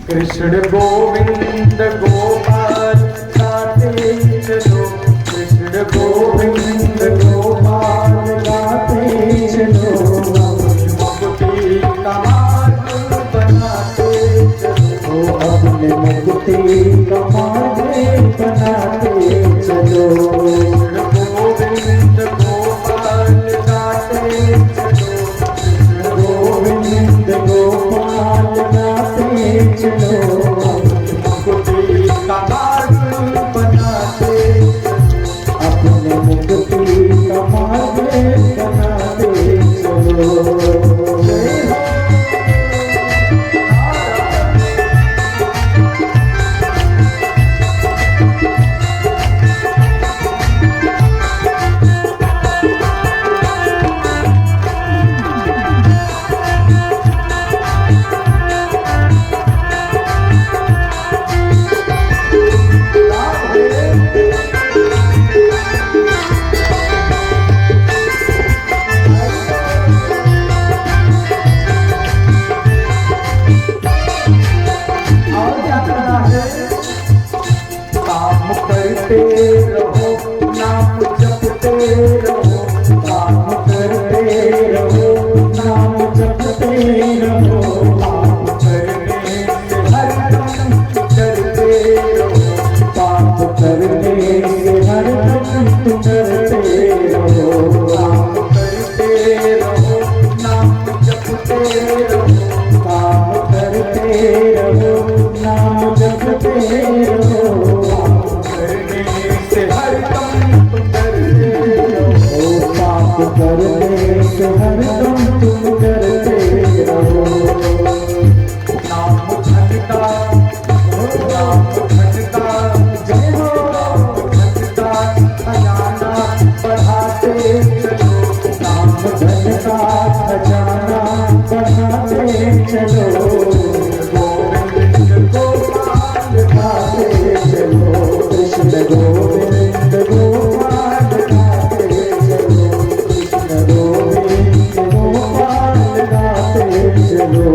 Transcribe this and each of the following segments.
कृष्ण गोविंद गोपाल गाते चलो, कृष्ण गोविंद गोपाल गाते चलो, मुक्ति का मार्ग बनाते चलो, अपने मुक्ति का मार्ग बनाते चलो। कृष्ण गोविंद गोपाल गाते चलो, कृष्ण गोविंद गोपाल गाते चलो, मुक्ति का मार्ग बनाते चलो, अपने मुक्ति का मार्ग बनाते चलो। करते रहो, नाम जपते रहो, काम करते रहो, नाम जपते रहो, पाप करने से हरदम डरते रहो, पाप करने से हरदम डरते रहो, काम करते रहो, नाम जपते रहो, काम करते रहो, नाम जपते रहो, करने से हरदम तुम डरते रहो। नाम घनता, नाम घनता, जय हो नाम घनता, खजाना बढ़ाते चलो, नाम घनता खजाना बढ़ाते चलो, गोविंद गोपाल गाते चलो, कृष्ण गोविंद गोपाल गाते चलो, गोविंद गोपाल गाते चलो।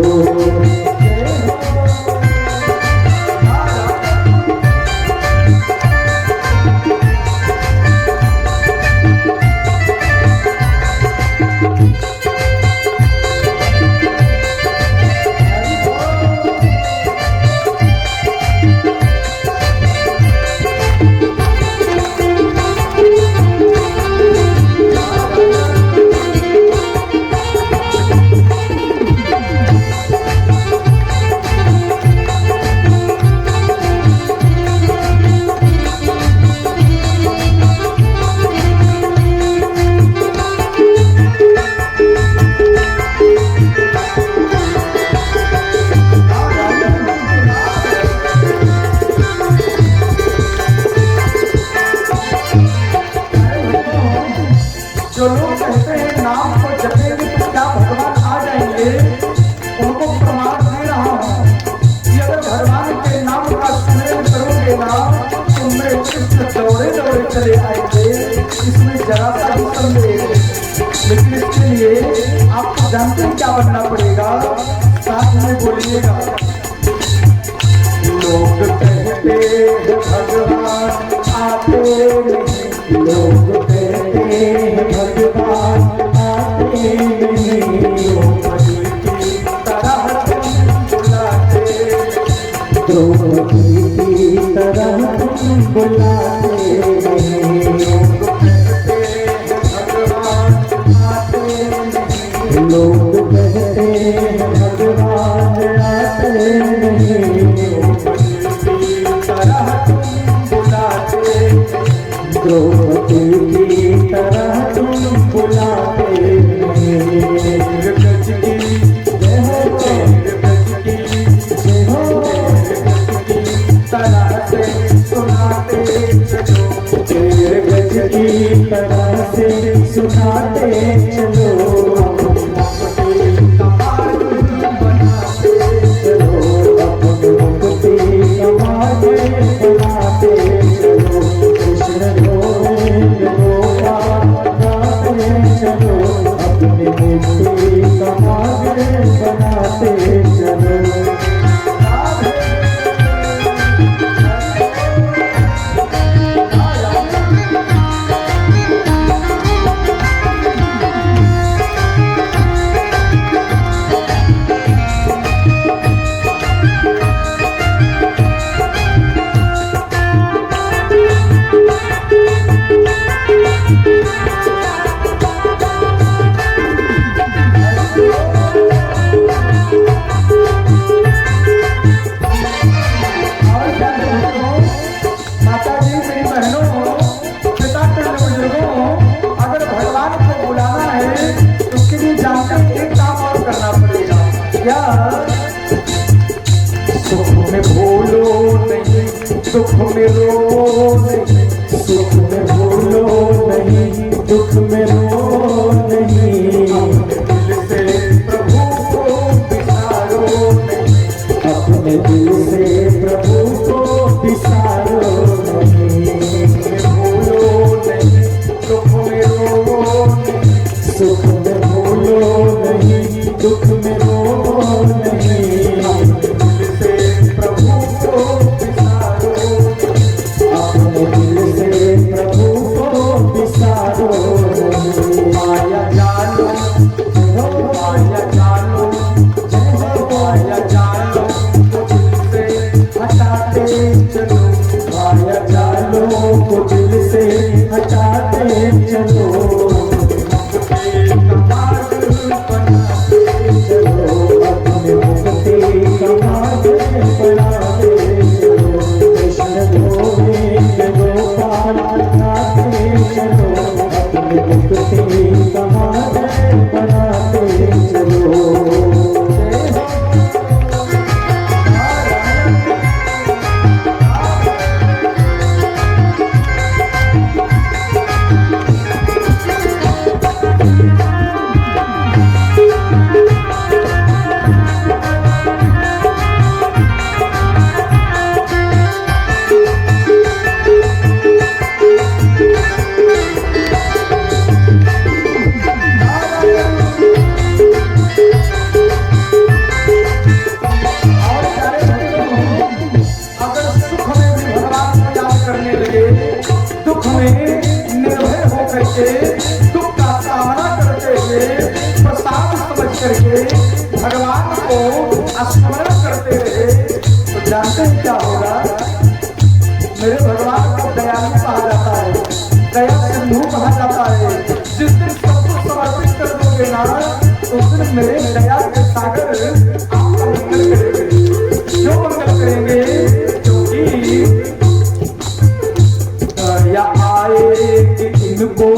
जो लोग कहते हैं नाम को जपेंगे तो क्या भगवान आ जाएंगे, उनको प्रमाण दे रहा हूँ कि अगर भगवान के नाम का स्मरण करोगे ना तो मेरे कृष्ण दौड़े दौड़े चले आएंगे, इसमें जरा सा भी संदेह नहीं। लेकिन इसके लिए आपको जानते हैं क्या बनना पड़ेगा, साथ में बोलिएगा। लोग कहते हैं भगवान आते नहीं, लोग कहते हैं भगवान आते नहीं, द्रौपदी की तरह तुम बुलाते, द्रौपदी की तरह तुम बुलाते नहीं, लोग कहते हैं भगवान आते नहीं, लोग कहते हैं भगवान आते नहीं, द्रौपदी की तरह तुम बुलाते गज की जय हो, गज की जय हो, तरह से सुनाते चलो, तेरे गज की तरह से सुनाते चलो, बनाते चलो, कृष्ण गोविंद गोपाल सुख में भूलो नहीं, दुख में रो नहीं, सुख में भूलो नहीं, दुख में रो नहीं। अपने दिल से प्रभु को बिसारो नहीं, अपने दिल से प्रभु को बिसारो नहीं। भूलो नहीं, दुख में रो नहीं, सुख में भूलो नहीं, दुख में रो नहीं। दिल से प्रभु को बिसारो, अपने दिल से प्रभु को बिसारो नहीं। माया जालो, माया जालो, माया जालो, दिल से हटाते चलो, माया जालों को दिल से हटाते चलो। कमाल बनाते चलो अपने मुक्ति का मार्ग बनाते चलो। कृष्ण गोविंद गोपाल गाते चलो। अपने मुक्ति का मार्ग बनाते चलो। अगर सुख में भी भगवान को याद करने लगे, दुख में निर्भय होकर के दुख का सामना करते हुए प्रसाद समझ करके भगवान को स्मरण करते रहे, तो जानते हैं क्या होगा? मेरे भगवान को दयालु कहा जाता है, दया सिंधु कहा जाता है। जिस दिन सब कुछ समर्पित कर दोगे ना, उस दिन मेरे दया के सागर आपका मंगल करेंगे। जो मंगल करेंगे, क्योंकि दया आएगी इनको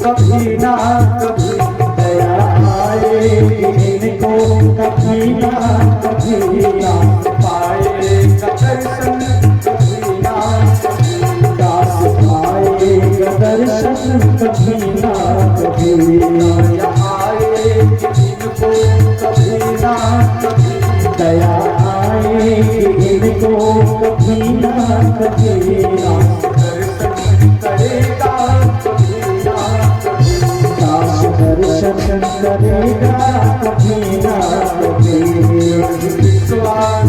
कभी ना कभी, दया आएगी इनको कभी ना कभी ना। पाएगा दर्शन कभी ना कभी, दास पाएगा दर्शन कभी ना कभी। दया आएगी इनको कभी ना कभी, दया आएगी इनको कभी ना कभी ना। दर्शन करेगा कभी ना कभी, दास दर्शन करेगा कभी ना कभी। विश्वास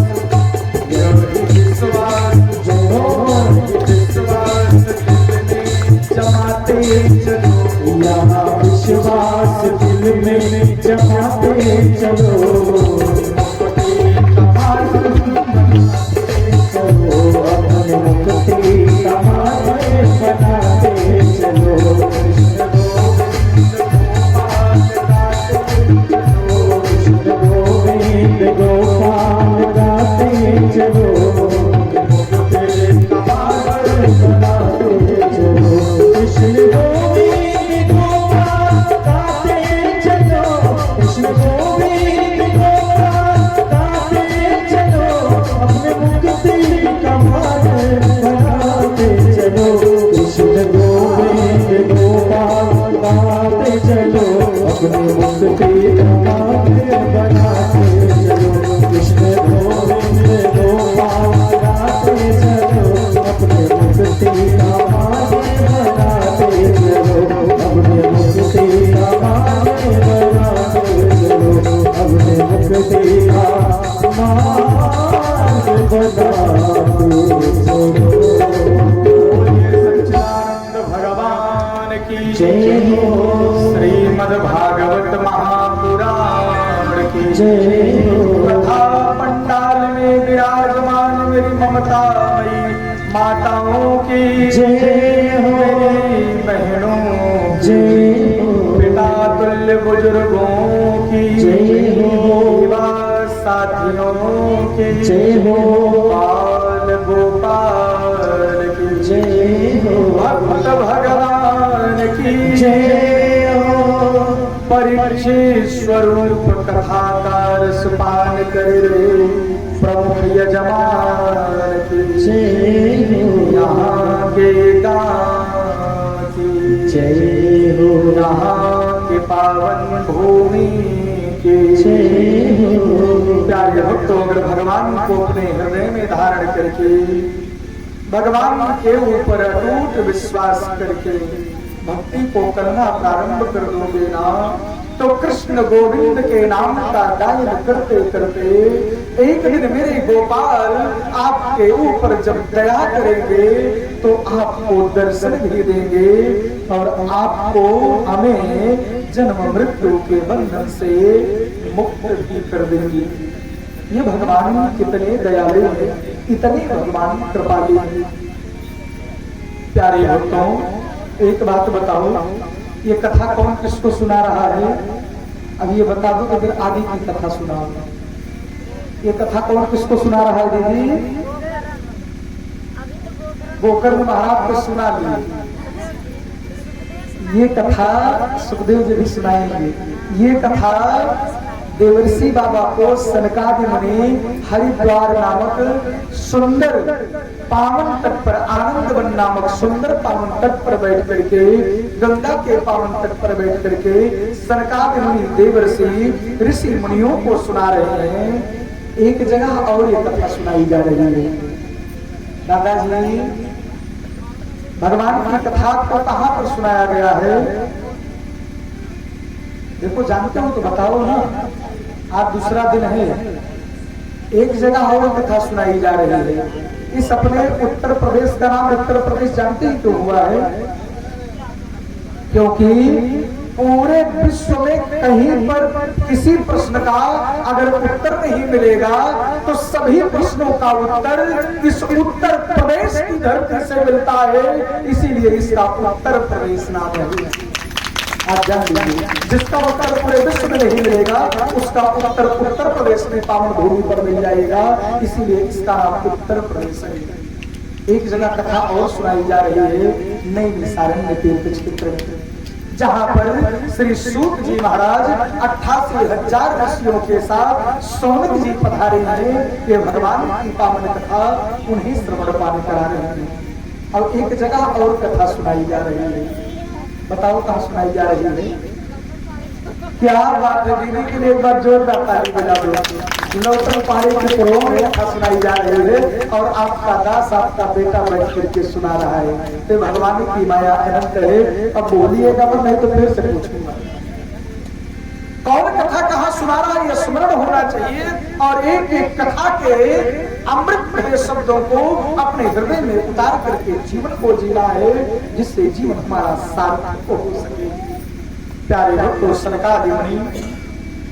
यही विश्वास जो विश्वास जमाते चलो, यहाँ विश्वास दिल में जमाते चलो। चलो अपने मुक्ति का मार्ग बनाते चलो। कृष्ण गोविंद गोपाल गाते चलो। बनाते चलो। कृष्ण गोविंद गोपाल गाते चलो। कृष्ण गोविंद गोपाल गाते चलो। अपने मुक्ति का मार्ग बनाते चलो। कृष्ण गोविंद गोपाल गाते चलो। अपने मुक्ति का मार्ग बनाते चलो। कृष्ण गोविंद गोपाल गाते चलो। अपने मुक्ति का मार्ग बनाते चलो। अपने मुक्ति का मार्ग बनाते चलो। अपने मुक्ति का मार्ग बनाते चलो। सच्चिदानंद भगवान की जय हो। श्रीमद् भागवत महापुराण की जय हो। कथा पंडाल में विराजमान मेरी ममतामयी माताओं की जय हो। मेरी बहनों की, जय हो। पिता तुल्य बुजुर्गों की, जय हो। युवा साथियों की, जय हो। बाल गोपाल की, जय हो। भक्त भगवान की जय हो। परीक्षित स्वरूप कथाकार सुपान करे प्रमुख ब्रजमान की जय हो यहाँ के गाँव की जय हो यहाँ के पावन भूमि की जय हो। प्यारे भक्तों, अगर भगवान को अपने हृदय में धारण करके भगवान के ऊपर अटूट विश्वास करके भक्ति को करना प्रारंभ कर दोगे ना, तो कृष्ण गोविंद के नाम का गायन करते करते एक दिन मेरे गोपाल आपके ऊपर जब दया करेंगे तो आपको दर्शन भी देंगे और आपको हमें जन्म मृत्यु के बंधन से मुक्त भी कर देंगे। ये भगवान कितने दयालु हैं, इतने भगवान कृपालु हैं। प्यारे भक्तों, एक बात बताओ, ये कथा कौन किसको सुना रहा है? अब ये बता दो, अगर आदि की कथा सुनाओ। ये कथा कौन किसको सुना रहा है दीदी? गोकर्ण महाराज को सुना ली। ये कथा सुखदेव जी भी सुनाएंगे। ये कथा देवर्षि बाबा को सनकादि मुनि हरिद्वार नामक सुंदर पावन तट पर, आनंदवन नामक सुंदर पावन तट पर बैठ करके, गंगा के पावन तट पर बैठ करके सनकादि मुनि देवर्षि ऋषि मुनियों को सुना रहे हैं। एक जगह और ये कथा सुनाई जा रही है। दादाजी, भगवान की कथा को कहां पर सुनाया गया है? देखो, जानते हो तो बताओ ना। आज दूसरा दिन है, एक जगह और कथा सुनाई जा रही है। इस अपने उत्तर प्रदेश का नाम उत्तर प्रदेश जानते ही क्यों हुआ है? क्योंकि पूरे विश्व में कहीं पर किसी प्रश्न का अगर उत्तर नहीं मिलेगा तो सभी प्रश्नों का उत्तर इस उत्तर प्रदेश की धरती से मिलता है। इसीलिए इसका उत्तर प्रदेश नाम है। आप जान लीजिए, जिसका उत्तर पूरे विश्व में नहीं मिलेगा उसका उत्तर उत्तर प्रदेश में पावन भूमि पर मिल जाएगा। इसीलिए इसका नाम उत्तर प्रदेश है। एक जगह कथा और सुनाई जा रही है नैमिषारण्य तीर्थ क्षेत्र में, जहां पर श्री सूत जी महाराज 88,000 ऋषियों के साथ सौनक जी पधारे हैं। ये भगवान की पावन कथा उन्हें श्रवण पान करा रहे हैं। और एक जगह और कथा सुनाई जा रही है। बताओ कहां सुनाई जा रही है? क्या बात है दीदी के लिए एक बार जोरदार ताली बजा दो। नौतन पहाड़ी की पुरों में कथा सुनाई जा रही है और आपका दास, आपका बेटा बैठ करके सुना रहा है। तो भगवान की माया अनंत है। अब बोलिएगा पर नहीं तो फिर से पूछूंगा, कौन कथा कहाँ सुना रहा है? यह स्मरण होना चाहिए और एक एक कथा के अमृत भरे शब्दों को अपने हृदय में उतार करके जीवन को जीना है, जिससे जीवन हमारा सार्थक हो सके। प्यारे भक्तों, सनकादि मुनि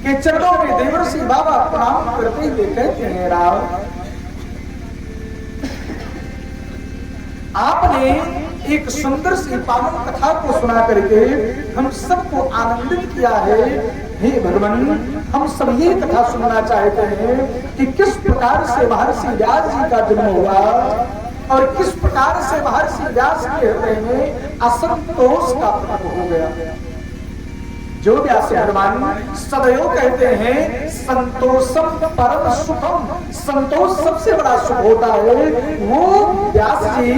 के चरणों में देवर्षि बाबा प्रणाम करते हुए कहते हैं, राम, आपने एक सुंदर सी पावन कथा को सुना करके हम सबको आनंदित किया है। हे भगवान, हम सब ये कथा सुनना चाहते हैं कि किस प्रकार से महर्षि व्यास जी का जन्म हुआ और किस प्रकार से महर्षि व्यास के हृदय में असंतोष का प्रकट हो गया। जो व्यास भगवान सदैव कहते हैं, संतोषम परम सुखम, संतोष सबसे बड़ा सुख होता है। वो व्यास जी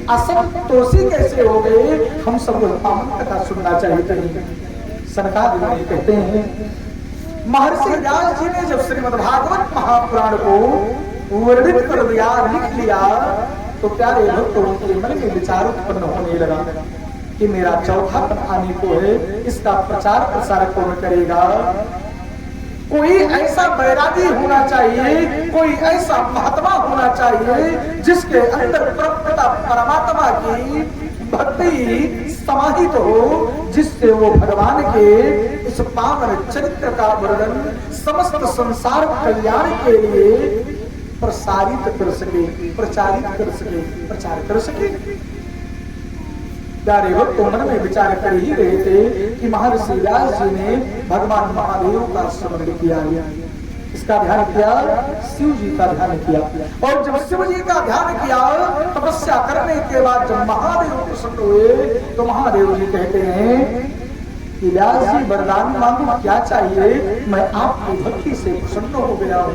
असंतोषी कैसे हो गए? हम सबको पावन कथा सुनना चाहते हैं। सनकादि मुनि कहते हैं, महर्षि व्यास जी ने जब श्रीमद् भागवत महापुराण को वर्णित कर दिया, लिख लिया, तो प्यारे भक्तों के मन में विचार उत्पन्न होने लगा कि मेरा चौथापन आने को है, इसका प्रचार प्रसार कौन करेगा? कोई ऐसा बैरागी होना चाहिए, कोई ऐसा महात्मा होना चाहिए जिसके अंदर परमात्मा की भक्ति समाहित हो, जिससे वो भगवान के इस पावन चरित्र का वर्णन समस्त संसार कल्याण के लिए प्रसारित कर सके, प्रचारित कर सके, प्रचार कर सके। प्यारे भक्तों, मन में विचार कर ही रहे थे कि महर्षि व्यास जी ने भगवान महादेव का स्मरण किया, इसका ध्यान किया, शिव जी का ध्यान किया। और जब शिव जी का ध्यान किया, तपस्या करने के बाद जब महादेव प्रसन्न हुए तो महादेव जी कहते हैं कि व्यास जी वरदान मांगो, क्या चाहिए? मैं आपकी भक्ति से प्रसन्न हो गया हूं।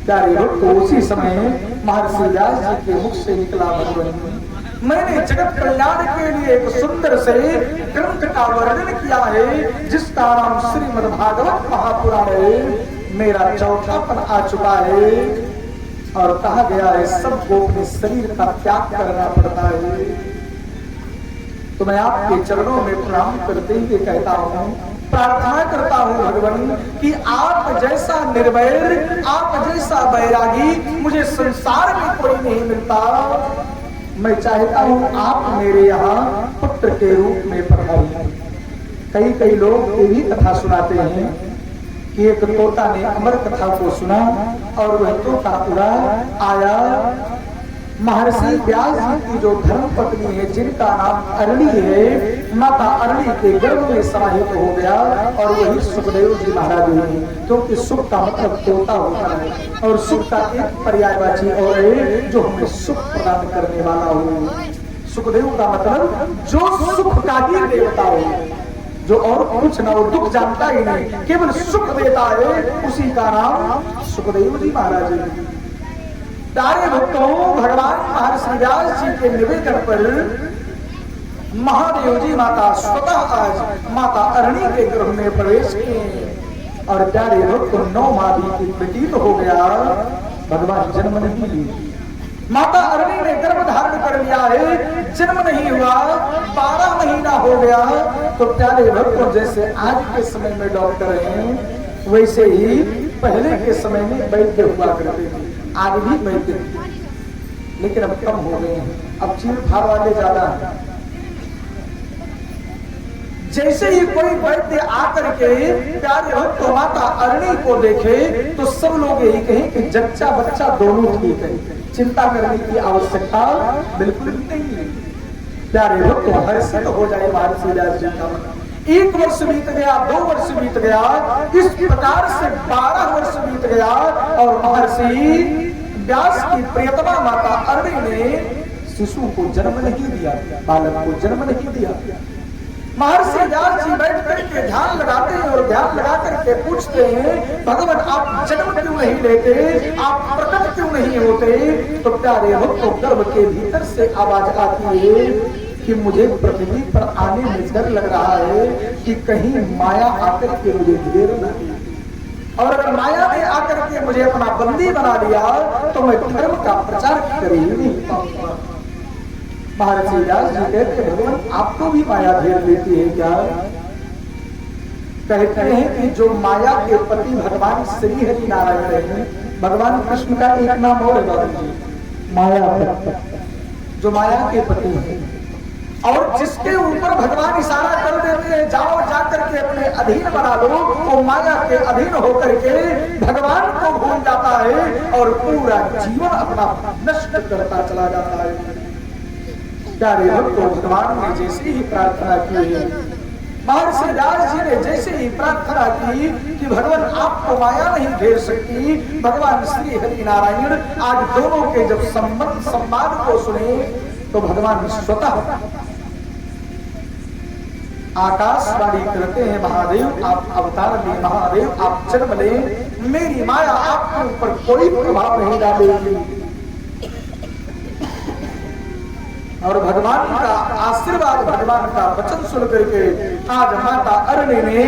प्यारे भक्तों, उसी समय महर्षि व्यास जी के मुख से निकला भगवान, मैंने जगत कल्याण के लिए एक सुंदर से ग्रंथ का वर्णन किया है जिसका नाम श्रीमद् भागवत महापुराण है। मेरा चौथापन आ चुका है और कहा गया है सबको अपने शरीर का त्याग करना पड़ता है। तो मैं आपके चरणों में प्रणाम करते हुए कहता हूँ, प्रार्थना करता हूँ भगवान कि आप जैसा निर्वैर, आप जैसा बैरागी मुझे संसार में कोई नहीं मिलता। मैं चाहता हूँ आप मेरे यहाँ पुत्र के रूप में पधारिए। कई लोग ये भी कथा सुनाते हैं कि एक तोता ने अमर कथा को सुना और वह तोता उड़ा आया महर्षि व्यास जी की जो धर्म पत्नी है जिनका नाम अरणी है, माता अरणी के गर्भ में समाहित हो गया और वही सुखदेव जी महाराज हुए। क्योंकि सुख का मतलब तोता होता है और सुख का एक पर्यायवाची और है जो हमें सुख प्रदान करने वाला हो। सुखदेव का मतलब जो सुख का ही देवता हो, जो और कुछ ना हो, दुख जानता ही नहीं, केवल सुख देता है, उसी का नाम सुखदेव जी महाराज है। प्यारे भक्तों, भगवान महर्षि व्यास जी के निवेदन पर महादेव जी माता स्वतः आज माता अरणी के गर्भ में प्रवेश किए और प्यारे भक्तों 9 माह भी व्यतीत हो गया, भगवान जन्म नहीं लिए। माता अरणी ने गर्भ धारण कर लिया है, जन्म नहीं हुआ, 12 महीना हो गया। तो प्यारे भक्तों, जैसे आज के समय में डॉक्टर हैं वैसे ही पहले के समय में वैद्य हुआ करते थे। आज भी वैद्य लेकिन अब कम हो गए हैं, अब चीर फाड़ वाले ज्यादा है। जैसे ही कोई वैद्य आकर के प्यारे भक्त माता अरणी को देखे तो सब लोग यही कहें कि जच्चा बच्चा दोनों ठीक है, चिंता करने की आवश्यकता बिल्कुल नहीं है। प्यारे भक्त हर्षित हो जाए महर्षि व्यास जी का। 1 वर्ष बीत गया, 2 वर्ष बीत गया, इस प्रकार से 12 वर्ष बीत गया और महर्षि व्यास की प्रियतमा माता अरणी ने शिशु को जन्म नहीं दिया, बालक को जन्म नहीं दिया। महर्षि व्यास जी बैठ करके ध्यान लगाते हैं और ध्यान लगा करके पूछते हैं, भगवान आप जन्म क्यों नहीं लेते, आप प्रकट क्यों नहीं होते? तो प्यारे भक्तों, गर्भ के भीतर से आवाज आती है कि मुझे पृथ्वी पर आने में डर लग रहा है कि कहीं माया आकर के मुझे घेर न ले, और अगर माया ने आकर के मुझे अपना बंदी बना लिया तो मैं धर्म का प्रचार कर ही नहीं पाऊंगा। महर्षि व्यास जी कहते भगवान आपको भी माया घेर लेती है क्या? कहते हैं कि जो माया के पति भगवान श्री हरि नारायण है, भगवान कृष्ण का एक नाम और है माया, जो माया के पति है और जिसके ऊपर भगवान इशारा कर देते हैं जाओ जाकर के अपने अधीन बना लो, वो माया के अधीन होकर के भगवान को भूल जाता है और पूरा जीवन अपना नष्ट करता चला जाता है। प्यारे भक्तों, भगवान ने जैसे ही प्रार्थना की है, महर्षि व्यास जी ने जैसे ही प्रार्थना की कि भगवान आपको माया नहीं घेर सकती, भगवान श्री हरि नारायण आज दोनों के जब संवाद को सुने तो भगवान स्वतः आकाशवाणी करते हैं, महादेव आप अवतार लें, महादेव आप जन्म लें, मेरी माया आपके ऊपर कोई प्रभाव नहीं डालेगी। और भगवान का आशीर्वाद, भगवान का वचन सुन करके आज माता अरणी ने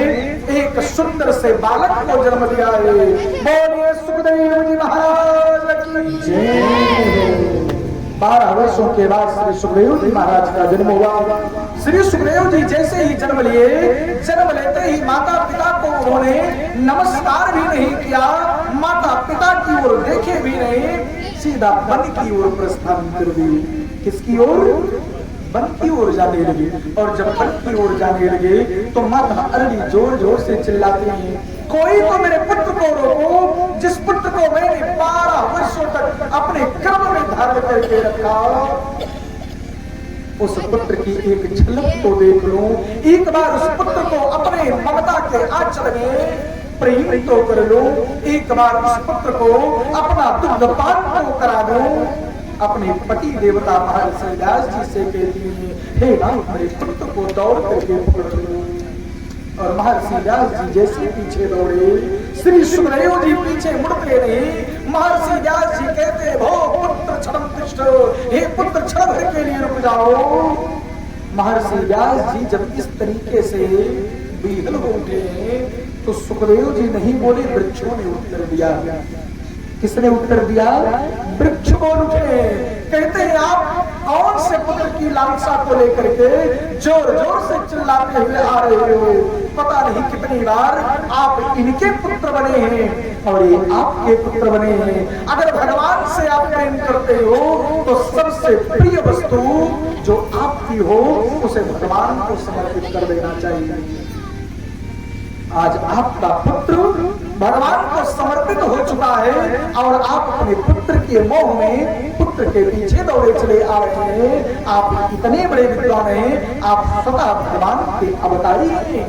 एक सुंदर से बालक को जन्म दिया है। बोलिए सुखदेव जी महाराज की जय। 12 वर्षों के बाद श्री सुखदेव जी महाराज का जन्म हुआ। श्री सुखदेव जी जैसे ही जन्म लिए, जन्म लेते ही माता पिता को उन्होंने नमस्कार भी नहीं किया, माता पिता की ओर देखे भी नहीं, सीधा वन की ओर प्रस्थान कर दी। किसकी ओर? वन की ओर जाने लगे। और जब वन की ओर जाने लगे तो माता अरणी जोर जोर से चिल्लाती है, कोई तो मेरे पुत्र को रोको, जिस पुत्र को मैंने 12 वर्षों तक अपने गर्भ में धारण करके रखा, उस पुत्र की एक झलक तो देख लूं, एक बार उस पुत्र को अपने ममता के आंचल में प्रेम तो कर लो, एक बार उस पुत्र को अपना दुग्ध पान तो करा दो। अपने पति देवता महर्षि व्यास जी से कहती है, हे राम मेरे पुत्र को दौड़ करके पकड़ लो। और महर्षि व्यास जी जैसे पीछे दौड़े, श्री सुखदेव जी पीछे मुड़ते नहीं, महर्षि व्यास जी कहते भो पुत्र क्षण तिष्ठ, हे पुत्र क्षण भर के लिए रुक जाओ। महर्षि व्यास जी जब इस तरीके से विहल हो उठे तो सुखदेव जी नहीं बोले, वृक्षों ने उत्तर दिया। किसने उत्तर दिया? वृक्ष बोल उठे। कहते हैं आप कौन से पुत्र की लालसा को लेकर के जोर जोर से चिल्लाते हुए आ रहे हो? पता नहीं कितनी बार आप इनके पुत्र बने हैं और ये आपके पुत्र बने हैं। अगर भगवान से आप प्रेम करते हो तो सबसे प्रिय वस्तु जो आपकी हो उसे भगवान को समर्पित कर देना चाहिए। आज आपका पुत्र भगवान को समर्पित हो चुका है और आप अपने पुत्र के मोह में पुत्र के पीछे दौड़े चले आ रहे हैं। आप इतने बड़े विद्वान हैं, आप स्वतः भगवान के अवतारी हैं।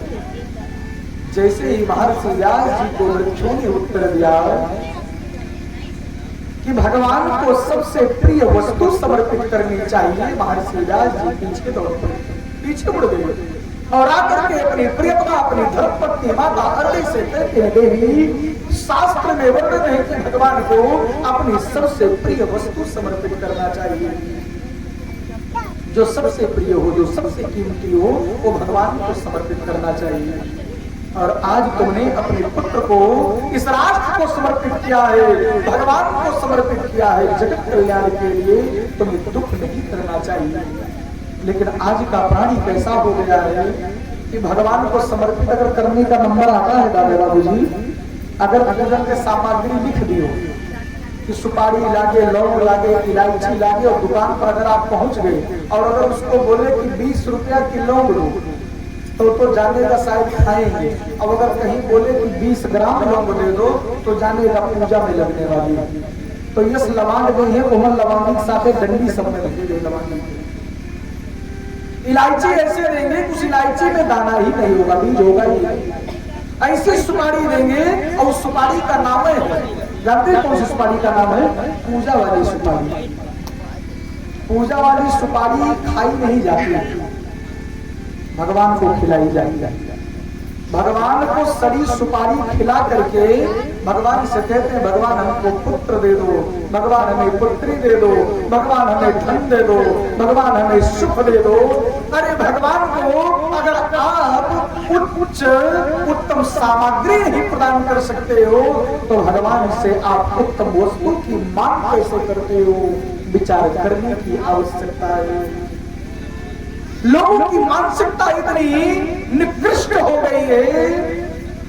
जैसे ही महर्षि व्यास जी को वृक्षों ने उत्तर दिया कि भगवान को सबसे प्रिय वस्तु समर्पित करनी चाहिए, महर्षि व्यास जी पीछे दौड़ पड़े, पीछे मुड़ गए और आकर के अपनी प्रियतमा अपनी धर्मपत्नी माता अरण्य से कहते हैं, देवी शास्त्र में वर्णन है कि भगवान को अपनी सबसे प्रिय वस्तु समर्पित करना चाहिए। जो सबसे प्रिय हो, जो सबसे कीमती हो, वो भगवान को समर्पित करना चाहिए। और आज तुमने अपने पुत्र को इस राष्ट्र को समर्पित किया है, भगवान को समर्पित किया है, जगत कल्याण के लिए तुम्हें दुख नहीं करना चाहिए। लेकिन आज का प्राणी कैसा हो गया है कि भगवान को समर्पित अगर करने का नंबर आता है दादा बाबू जी, अगर भोजन के सामग्री लिख दी हो कि सुपारी लागे, लौंग लागे, इलायची लागे और दुकान पर अगर आप पहुंच गए और अगर उसको बोले कि 20 रुपया की लौंग दो तो जानेगा शायद खाएंगे। अब अगर कहीं बोले कि 20 ग्राम लौंग दे दो तो जानेगा पूजा में लगने वाली। तो यस लवांग नहीं है, कोमल लवांगी के साथ डंडी सब में लगे लवांगी। इलायची ऐसे देंगे कुछ इलायची में दाना ही नहीं होगा, बीज होगा ही नहीं। ऐसी सुपारी देंगे और उस सुपारी का नाम है, जानते हैं कौन सी सुपारी का नाम है? पूजा वाली सुपारी। पूजा वाली सुपारी खाई नहीं जाती, भगवान को खिलाई जाती। भगवान को सड़ी सुपारी खिला करके भगवान से कहते हैं, भगवान हमको पुत्र दे दो, भगवान हमें पुत्री दे दो, भगवान हमें धन दे दो, भगवान हमें सुख दे दो। अरे भगवान को अगर आप उच्च उत्तम सामग्री नहीं प्रदान कर सकते हो तो भगवान से आप उत्तम वस्तु की मांग कैसे करते हो? विचार करने की आवश्यकता है। लोगों की मानसिकता इतनी निकृष्ट हो गई है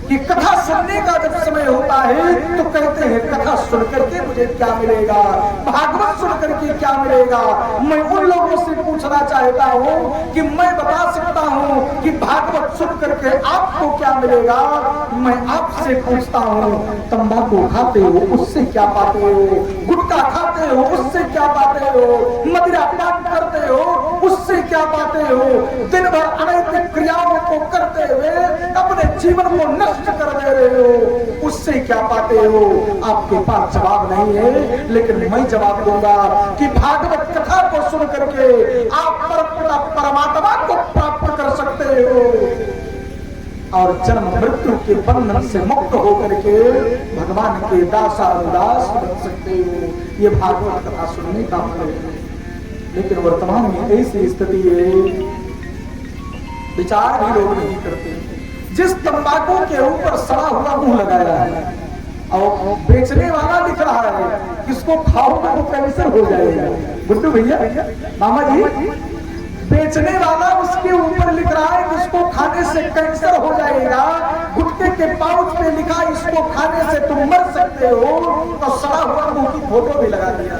कि कथा सुनने का जब समय होता है तो कहते हैं कथा सुन करके मुझे क्या मिलेगा, भागवत सुन करके क्या मिलेगा। मैं उन लोगों से पूछना चाहता हूँ कि मैं बता सकता हूँ कि भागवत सुन करके आपको क्या मिलेगा। मैं आपसे पूछता हूँ, तंबाकू खाते हो उससे क्या पाते हो? गुटखा खाते हो उससे क्या पाते हो? मदिरा पान करते हो उससे क्या पाते हो? दिन भर अनैतिक क्रियाओं को करते हुए अपने जीवन को नष्ट कर दे रहे हो, उससे क्या पाते हो? आपके पास जवाब नहीं है, लेकिन मैं जवाब दूंगा कि भागवत कथा को सुन करके आप परमात्मा को प्राप्त कर सकते हो और जन्म मृत्यु के बंधन से मुक्त होकर के भगवान के दासानुदास बन सकते हो। ये भागवत कथा सुनने का मतलब है। लेकिन वर्तमान में ऐसी स्थिति है, विचार भी लोग नहीं करते। जिस तंबाकू के ऊपर सड़ा हुआ मुंह लगाया है और बेचने वाला लिख रहा है किसको खाओगे तो कैंसर हो जाएगा। गुड्डू भैया, मामा जी, बेचने वाला उसके ऊपर लिख रहा है कि इसको खाने से कैंसर हो जाएगा। गुटके के पाउच पे लिखा इसको खाने से तुम मर सकते हो, तो सड़ा हुआ मुंह की फोटो भी लगा दिया।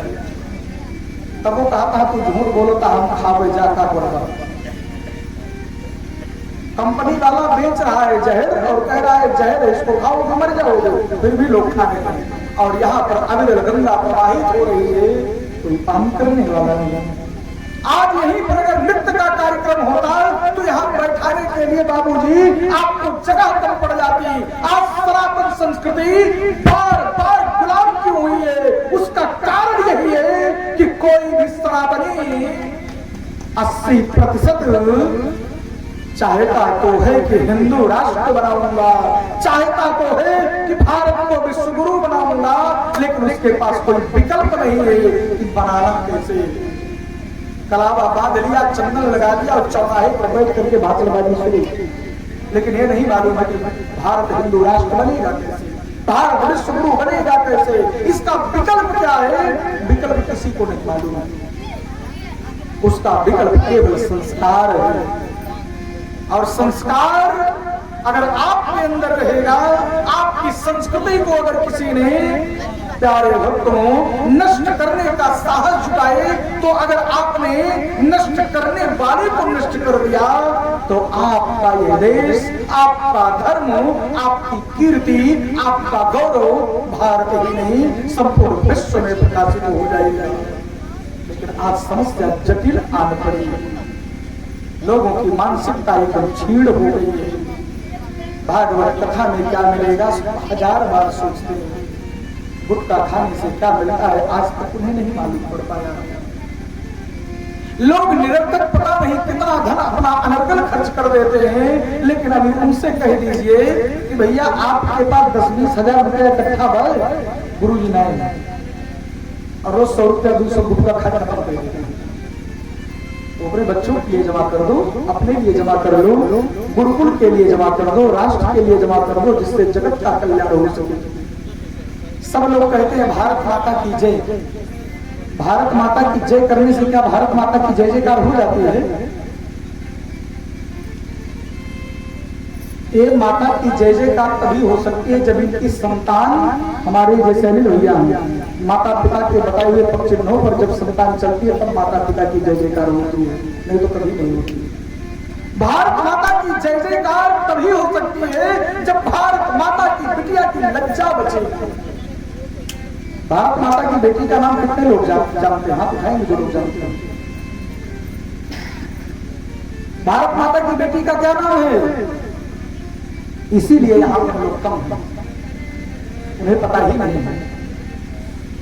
तब वो कहा था तू झूठ बोलो तो हम खावे जाता बोला। कंपनी वाला बेच रहा है जहर और कह रहा है जहर इसको खाओ तो मर जाओगे, फिर भी लोग खाने लगे। और यहाँ पर अविरल गंगा प्रवाहित हो रही है, कोई पान करने वाला नहीं। आज यहीं पर अगर नृत्य का कार्यक्रम होता तो यहाँ बैठाने के लिए बाबूजी आपको जगह कम पड़ जाती। आज सनातन संस्कृति बार बार गुलाम क्यों हुई है? उसका कारण यही है कि कोई भी सनातनी 80% चाहता तो है कि हिंदू राष्ट्र बनाऊंगा, चाहता तो है कि भारत को विश्व गुरु बनाऊंगा, दूंगा, लेकिन उसके पास कोई विकल्प नहीं है कि बनाना कैसे। कलावा बांध लिया, चंदन लगा दिया और चौराहे पर बैठ करके भाषणबाजी शुरू। लेकिन ये नहीं मालूम है कि भारत हिंदू राष्ट्र बनेगा कैसे, भारत विश्व गुरु बनेगा कैसे, इसका विकल्प क्या है, विकल्प किसी को नहीं मालूम है। उसका विकल्प केवल संस्कार है। और संस्कार अगर आपके अंदर रहेगा, आपकी संस्कृति को अगर किसी ने, प्यारे भक्तों, नष्ट करने का साहस जुटाए, तो अगर आपने नष्ट करने वाले को नष्ट कर दिया, तो आपका ये देश, आपका धर्म, आपकी कीर्ति, आपका गौरव भारत ही नहीं संपूर्ण विश्व में प्रकाशित हो जाएगा। लेकिन आज समस्या जटिल आन पड़ी है, लोगों की मानसिकता एकदम छीड़ हो गई है। भागवत कथा में क्या मिलेगा 1000 बार सोचते हैं, गुटखा खाने से क्या मिलता है आज तक उन्हें नहीं मालूम पड़ पाया। लोग निरंतर पता नहीं कितना धन अपना अनर्गल खर्च कर देते हैं, लेकिन अभी उनसे कह दीजिए कि भैया आपके पास 10-20 हजार रुपया इकट्ठा भाई, गुरु जी नहीं, और रोज 100 रुपया 200 गुटखा खा खत्म कर देते हैं। तो अपने बच्चों के लिए जमा कर दो, अपने लिए जमा कर लो, गुरुकुल के लिए जमा कर दो, राष्ट्र के लिए जमा कर दो, जिससे जगत का कल्याण हो सके। सब लोग कहते हैं भारत माता की जय। भारत माता की जय करने से क्या भारत माता की जय जयकार हो जाती है? ये माता की जय जयकार तभी हो सकती है जब इनकी संतान हमारे जैसे नहीं भैया, माता पिता के बताए हुए पक्ष चिन्हों पर जब संतान चलती है तब माता पिता की जय जयकार होती है, नहीं तो कभी नहीं होती। भारत माता की जय जयकार तभी हो सकती है जब भारत माता की बिटिया की लज्जा बचे। भारत माता की बेटी का नाम कितने लोग जानते हैं? हाथ उठाएंगे जो लोग जानते हैं। भारत माता की बेटी का क्या नाम है? इसीलिए यहां पर लोग कम हैं, उन्हें पता ही नहीं है।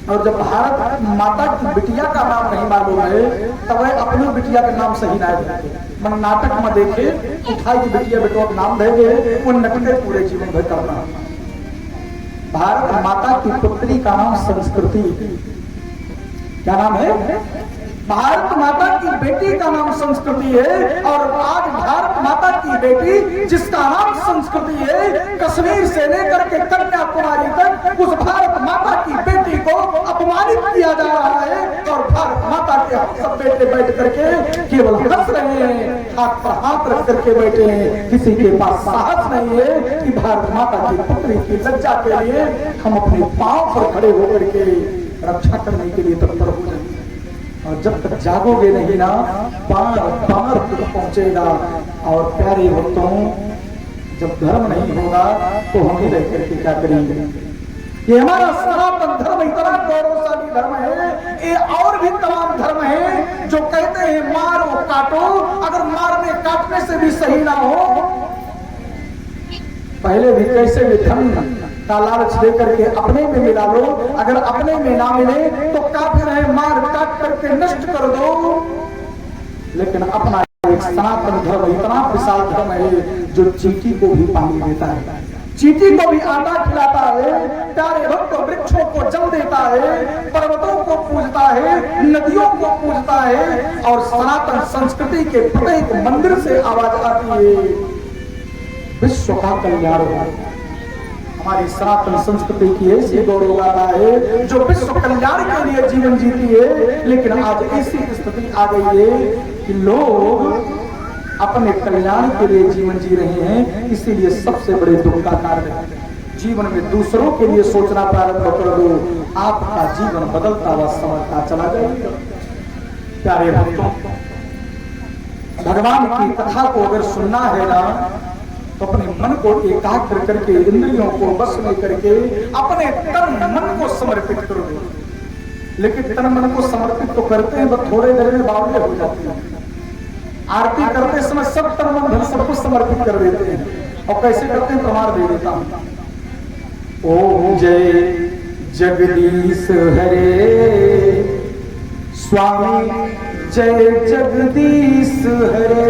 और जब भारत माता की बिटिया का नाम नहीं मालूम है, तब वह अपनी बिटिया का नाम सही ना देते। मन नाटक में देखे उठाई की बिटिया बेटो का नाम दे गए, वो नटके पूरे जीवन भर करना। भारत माता की पुत्री का नाम संस्कृति। क्या नाम है? भारत माता की बेटी का नाम संस्कृति है। और आज भारत माता की बेटी जिसका नाम संस्कृति है, कश्मीर से लेकर के कन्याकुमारी तक उस भारत माता की बेटी को अपमानित किया जा रहा है। और भारत माता के सब बेटे बैठ करके केवल हंस रहे हैं, हाथ पर हाथ रख करके बैठे हैं। किसी के पास साहस नहीं है कि भारत माता की पुत्री की लज्जा के लिए हम अपने पांव पर खड़े होकर के रक्षा करने के लिए तत्पर हो जाएंगे। और जब तक जागोगे नहीं ना, बार बार तक पहुंचेगा। और प्यारे भक्तों, जब धर्म नहीं होगा तो हम ही रह करके क्या करेंगे? ये हमारा सनातन धर्म इतना गौरवशाली धर्म है। ये और भी तमाम धर्म है जो कहते हैं मारो काटो, अगर मारने काटने से भी सही ना हो, पहले भी कैसे भी धर्म का लालच देकर के अपने में मिला लो, अगर अपने में ना मिले तो काफिर है, मार काट करके नष्ट कर दो। लेकिन अपना एक सनातन धर्म इतना विशाल धर्म है जो चींटी को भी पानी देता है, चींटी को भी आटा खिलाता है, प्यारे भक्तों वृक्षों को जल देता है, पर्वतों को पूजता है, नदियों को पूजता है। और सनातन संस्कृति के प्रत्येक मंदिर से आवाज आती है विश्व का कल्याण हो। हमारी सनातन संस्कृति की ऐसी गौरव गाथा है जो विश्व कल्याण के लिए जीवन जीती है। लेकिन आज ऐसी स्थिति आ गई है कि लोग अपने कल्याण के लिए जीवन जी रहे हैं। इसीलिए सबसे बड़े दुख का कारण है, जीवन में दूसरों के लिए सोचना प्रारंभ कर दो, आपका जीवन बदलता व संवरता चला जाएगा। प्यारे भक्तों, भगवान की कथा को अगर सुनना है ना, तो अपने मन को एकाग्र करके, इंद्रियों को बस में करके अपने तन मन को समर्पित करो। लेकिन तन मन को समर्पित तो करते हैं, बस थोड़े देर में बावले हो जाते हैं। आरती करते समय सब तन मन धन सब कुछ समर्पित कर देते हैं। और कैसे करते हैं प्रमाण दे देता हूं। ओम जय जगदीश हरे, स्वामी जय जगदीश हरे,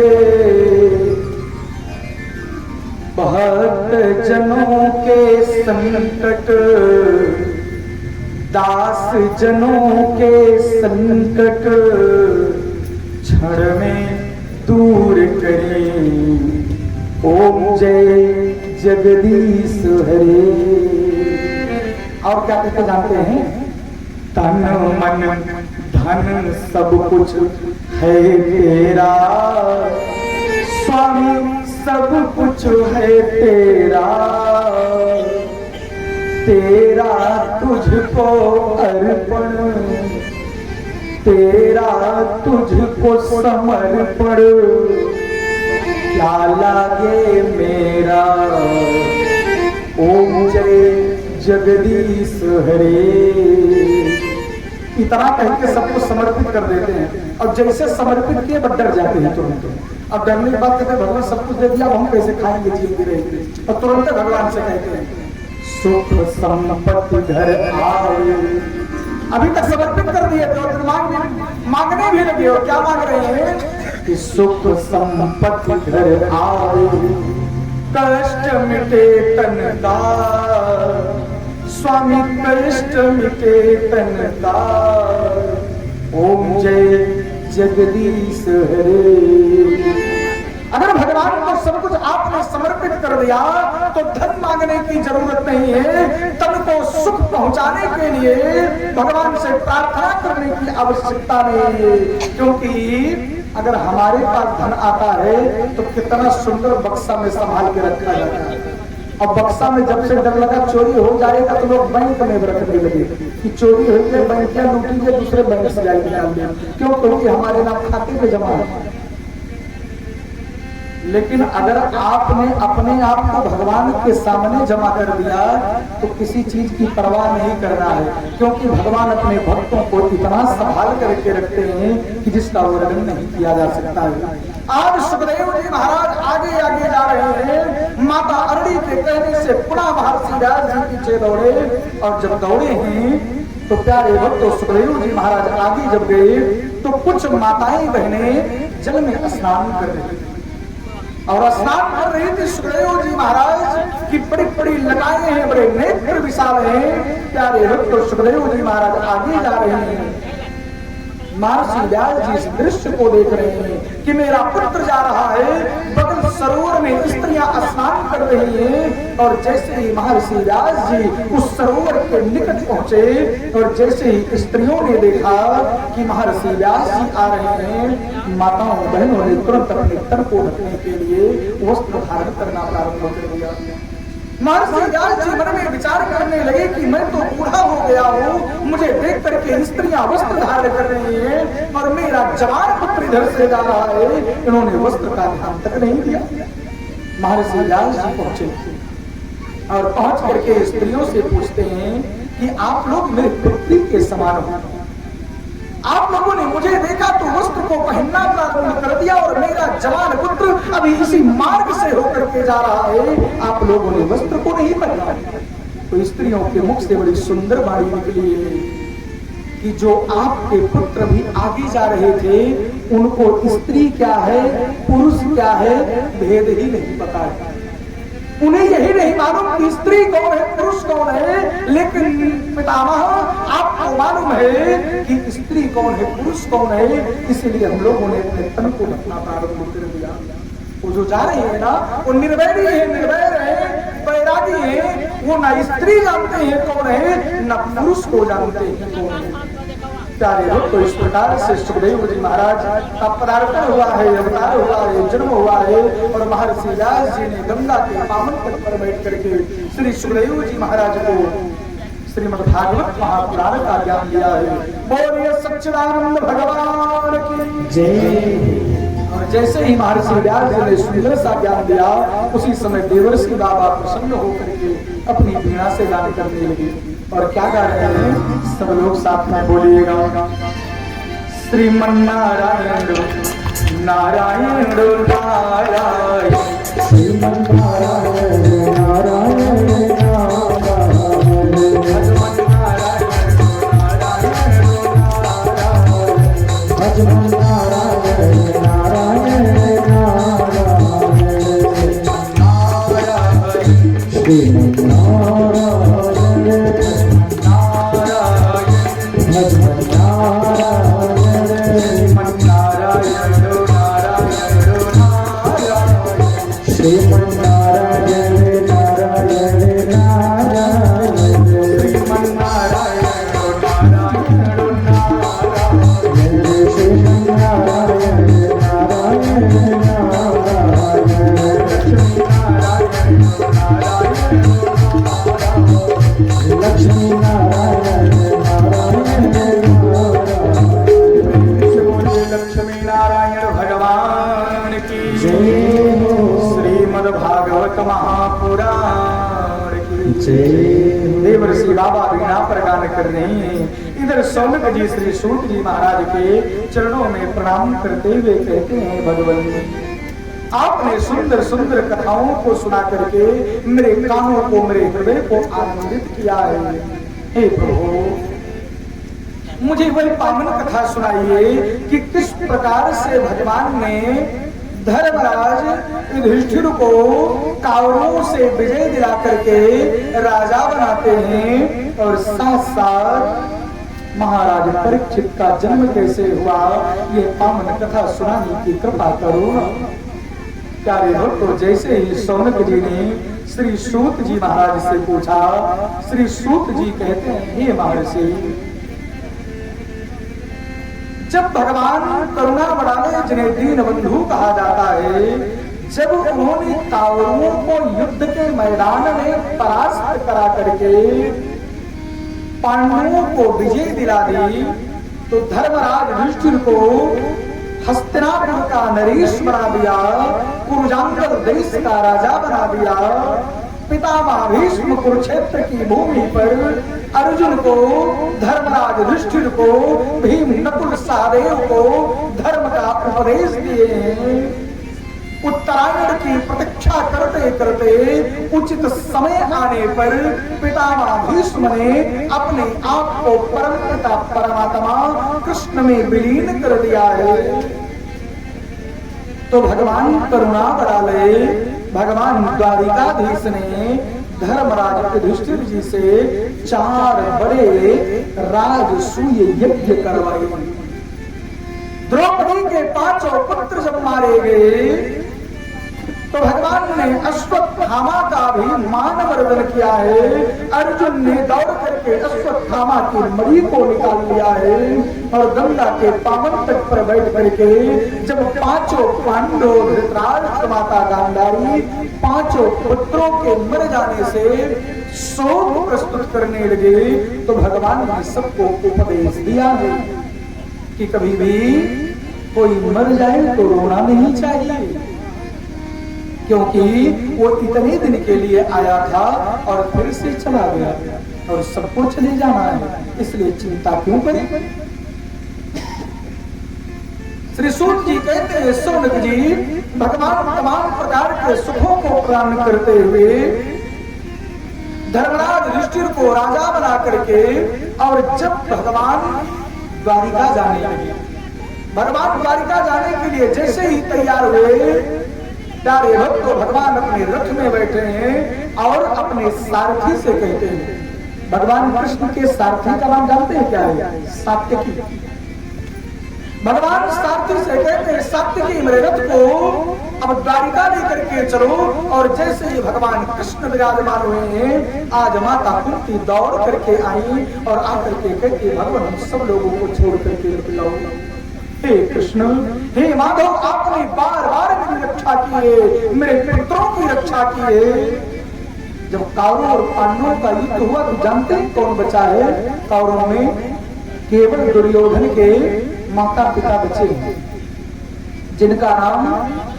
भक्त जनों के संकट दास जनों के संकट क्षण में दूर करें। ओम जय जगदीश हरे। और क्या कहते जानते हैं? तन मन धन सब कुछ है तेरा स्वामी, सब कुछ है तेरा, तेरा तुझको अर्पण, तेरा तुझको समर्पण, क्या लागे मेरा। ओम जय जगदीश हरे। इतना कह के सब कुछ समर्पित कर देते हैं और जैसे समर्पित किए बट डर जाते हैं तुरंत। अब डरने की बात कहते हैं भगवान सब कुछ दे दिया, हम कैसे खाएंगे, जिएंगे, रहेंगे। और तुरंत भगवान से कहते हैं सुख संपत्ति घर आए। अभी तक समर्पित कर दिए तो मांगने भी लगे हो। क्या मांग रहे हैं? कि सुख संपत्ति घर आए, कष्ट मिटे तन का स्वामी, कष्ट मिटे तन का। ओम जय जगदीश हरे। अगर भगवान को सब कुछ आपने समर्पित कर दिया तो धन मांगने की जरूरत नहीं है। तन को सुख पहुंचाने के लिए भगवान से प्रार्थना करने की आवश्यकता नहीं है। क्योंकि अगर हमारे पास धन आता है तो कितना सुंदर बक्सा में संभाल के रखा जाता है। अब बक्सा में जब से डर लगा चोरी हो जाएगा तो लोग बैंक में रखने लगे कि चोरी हो गई, बैंक या लूटी दूसरे बैंक से जाएगी निकाल दें। क्यों? क्योंकि हमारे नाम खाते में जमा है। लेकिन अगर आपने अपने आप को भगवान के सामने जमा कर दिया तो किसी चीज की परवाह नहीं करना है। क्योंकि भगवान अपने भक्तों को इतना संभाल करके रखते हैं कि जिसका वर्णन नहीं किया जा सकता है। आज सुखदेव जी महाराज आगे आगे जा रहे हैं। माता अरणी के कहने से पुनः महर्षि व्यास जी पीछे दौड़े और जब दौड़े हैं तो प्यारे भक्त सुखदेव जी महाराज आगे जब गए तो कुछ माताएं बहनें जल में स्नान कर रही थी और स्नान कर रही थी। सुखदेव जी महाराज की बड़ी बड़ी लगाएं हैं, बड़े नेत्र विशाल हैं। प्यारे भक्त सुखदेव जी महाराज आगे जा रहे हैं। महर्षि व्यास जी इस दृश्य को देख रहे हैं कि मेरा पुत्र जा रहा है। बगल सरोवर में स्त्रियां स्नान कर रही हैं और जैसे ही महर्षि व्यास जी उस सरोवर के निकट पहुंचे और जैसे ही स्त्रियों ने देखा कि महर्षि व्यास जी आ रहे हैं, माताओं बहनों ने तुरंत अपने तन को ढकने के लिए वस्त्र धारण करना प्रारंभ कर दिया। महर्षि व्यास जी मन में विचार करने लगे कि मैं तो बूढ़ा हो गया हूँ, मुझे देख करके स्त्रियां वस्त्र धारण कर रही हैं और मेरा जवान पुत्र इधर से जा रहा है। इन्होंने वस्त्र का ध्यान तक नहीं दिया। महर्षि व्यास जी पहुंचे और पहुंच करके स्त्रियों से पूछते हैं कि आप लोग मेरे पुत्री के समान हो। आप लोगों ने मुझे देखा तो वस्त्र को पहनना प्रारंभ कर दिया और मेरा जवान पुत्र अभी इसी मार्ग से होकर के जा रहा है। आप लोगों ने वस्त्र को नहीं पहना। तो स्त्रियों के मुख से बड़ी सुंदर वाणी निकली है कि जो आपके पुत्र भी आगे जा रहे थे उनको स्त्री क्या है पुरुष क्या है भेद ही नहीं पता है। उन्हें यही नहीं मालूम कि स्त्री कौन है पुरुष कौन है। लेकिन पितामह आपको मालूम है कि स्त्री कौन है पुरुष कौन है। इसलिए हम लोगों ने अपने तन को ढकना प्रारंभ कर दिया। वो जो जा रहे हैं ना वो निर्वैरी है, निर्वैर है, बैरागी है। वो ना स्त्री जानते हैं कौन है ना पुरुष को जानते हैं कौन है। प्यारे भक्त, तो इस प्रकार से सुखदेव जी महाराज का पदार्पण हुआ है, अवतार हुआ है, जन्म हुआ है और महर्षि व्यास जी ने गंगा के पावन तट पर बैठ करके श्री सुखदेव जी महाराज को श्रीमद् भागवत महापुराण का ज्ञान दिया है। बोलिए सच्चिदानंद भगवान की जय। और जैसे ही महर्षि व्यास जी ने सुंदर सा ज्ञान दिया उसी समय देवर्षि बाबा प्रसन्न होकर के अपनी वीणा से गान करने लगे। और क्या गा रहे हैं सब लोग साथ में बोलिएगा। श्रीमन्नारायण नारायण नारायण श्रीमन्नारायण नारायण नारायण देवर्षि बाबा वीणा पर गान कर रहे हैं। इधर सौनक जी श्री सूत जी महाराज के चरणों में प्रणाम करते हुए कहते हैं, भगवान आपने सुंदर सुंदर कथाओं को सुना करके मेरे कानों को, मेरे हृदय को आनंदित किया है। हे प्रभु, मुझे वही पावन कथा सुनाइए कि किस प्रकार से भगवान ने धर्मराज युधिष्ठिर को कौरवों से विजय दिला करके राजा बनाते हैं, और साथ साथ महाराज परीक्षित का जन्म कैसे हुआ ये पावन कथा सुनाने की कृपा करो। प्यारे भक्तों, जैसे ही सौनक जी ने श्री सूत जी महाराज से पूछा, श्री सूत जी कहते हैं, हे महर्षि, जब भगवान करुणा बड़ाले जिन्हें दीन बंधु कहा जाता है, जब उन्होंने कौरवों को युद्ध के मैदान में परास्त करा करके पांडवों को विजय दिला दी, तो धर्मराज युधिष्ठिर को हस्तिनापुर का नरेश बना दिया, कुरुजांगल देश का राजा बना दिया। पितामह भीष्म कुरुक्षेत्र की भूमि पर अर्जुन को, धर्मराज युधिष्ठिर को, भीम नकुल सहदेव को धर्म का उपदेश दिए हैं। उत्तरायण की प्रतीक्षा करते करते उचित समय आने पर पितामह भीष्म ने अपने आप को परम पिता परमात्मा कृष्ण में विलीन कर दिया है। तो भगवान करुणा बड़ाले, भगवान द्वारिकाधीश ने धर्मराज युधिष्ठिर जी से 4 बड़े राजसूय यज्ञ करवाए। द्रौपदी के 5 पुत्र जब मारे गए, तो भगवान ने अश्वत्थामा का भी मानवर्धन किया है। अर्जुन ने दौड़ करके अश्वत्थामा की मणि को निकाल लिया है, और गंगा के पावन तट पर बैठ करके जब 5 पांडव, धृतराष्ट्र, माता गांधारी 5 पुत्रों के मर जाने से शोक प्रस्तुत करने लगे, तो भगवान ने सबको उपदेश दिया है कि कभी भी कोई मर जाए तो रोना नहीं चाहिए, क्योंकि वो इतने दिन के लिए आया था और फिर से चला गया, और सबको चले जाना है, इसलिए चिंता क्यों करें। श्री सूत जी कहते हैं, सौनक जी, भगवान तमाम प्रकार के सुखों को प्रदान करते हुए धर्मराज युधिष्ठिर को राजा बना करके, और जब भगवान द्वारिका जाने लगे, भगवान द्वारिका जाने के लिए जैसे ही तैयार हुए, प्यारे भक्त तो भगवान अपने रथ में बैठे हैं और अपने सारथी से कहते हैं, भगवान कृष्ण के सारथी का नाम जानते हैं क्या है? सात्यकी। भगवान सारथी से कहते हैं, सात्यकी मेरे रथ को अब द्वारिका लेकर के चलो। और जैसे ही भगवान कृष्ण विराजमान हुए हैं, आज माता कुंती दौड़ करके आई और आकर के कहती, भगवान हम सब लोगों को छोड़ करके बुलाओ। हे कृष्ण, हे माधव, आपने बार बार मेरी रक्षा की है, मेरे पुत्रों की रक्षा की है। जब कौरव और पांडवों का युद्ध हुआ तो जानते हैं कौन बचा है? कौरवों में केवल दुर्योधन के माता पिता बचे हैं, जिनका नाम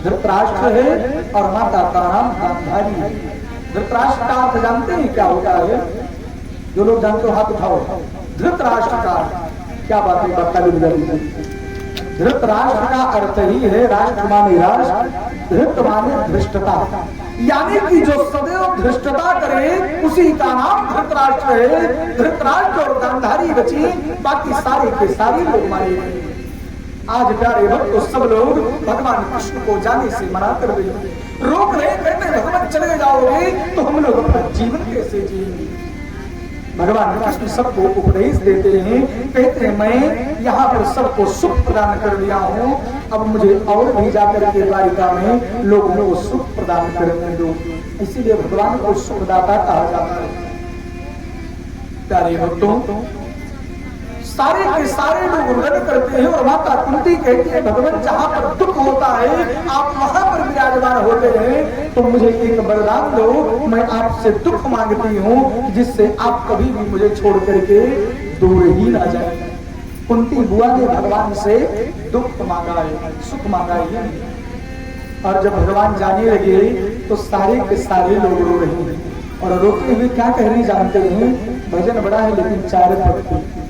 धृतराष्ट्र है और माता का नाम गांधारी है। धृतराष्ट्र का अर्थ जानते हैं क्या होता है? जो लोग जानते हो हाथ उठाओ। धृतराष्ट्र का क्या बात है? बता दीजिए। धृतराष्ट्र का अर्थ ही है राष्ट्र माने राष्ट्र, धृत माने धृष्टता, यानी कि जो सदैव धृष्टता करे उसी का नाम धृतराष्ट्र है। धृतराष्ट्र और गांधारी बची, बाकी सारे के सारे लोग मारे गए। आज प्यारे भक्त तो सब लोग भगवान कृष्ण को जाने से मना कर रहे, रोक रहे, कहते भगवान चले जाओगे तो हम लोग अपना जीवन कैसे जिएंगे। भगवान कृष्ण सबको उपदेश देते हैं, कहते हैं मैं यहाँ पर सबको सुख प्रदान कर दिया हूँ, अब मुझे और भी जाकर के द्वारिका में लोगों को सुख प्रदान करने दो। इसीलिए भगवान को सुखदाता कहा जाता है। प्यारे भक्तों, सारे के सारे लोग व्रत करते हैं और माता कुंती कहती है भगवान जहाँ पर दुख होता है आप वहां पर विराजमान होते हैं, तो मुझे एक वरदान दो, मैं आपसे दुख मांगती हूँ जिससे आप कभी भी मुझे छोड़ करके दूर ही ना जाए। कुंती बुआ ने भगवान से दुख मांगा है, सुख मांगा है। और जब भगवान जाने लगे तो सारे के सारे लोग रो रहे हैं और रोते हुए क्या कह रहे जानते हैं? भजन बड़ा है लेकिन चार पद।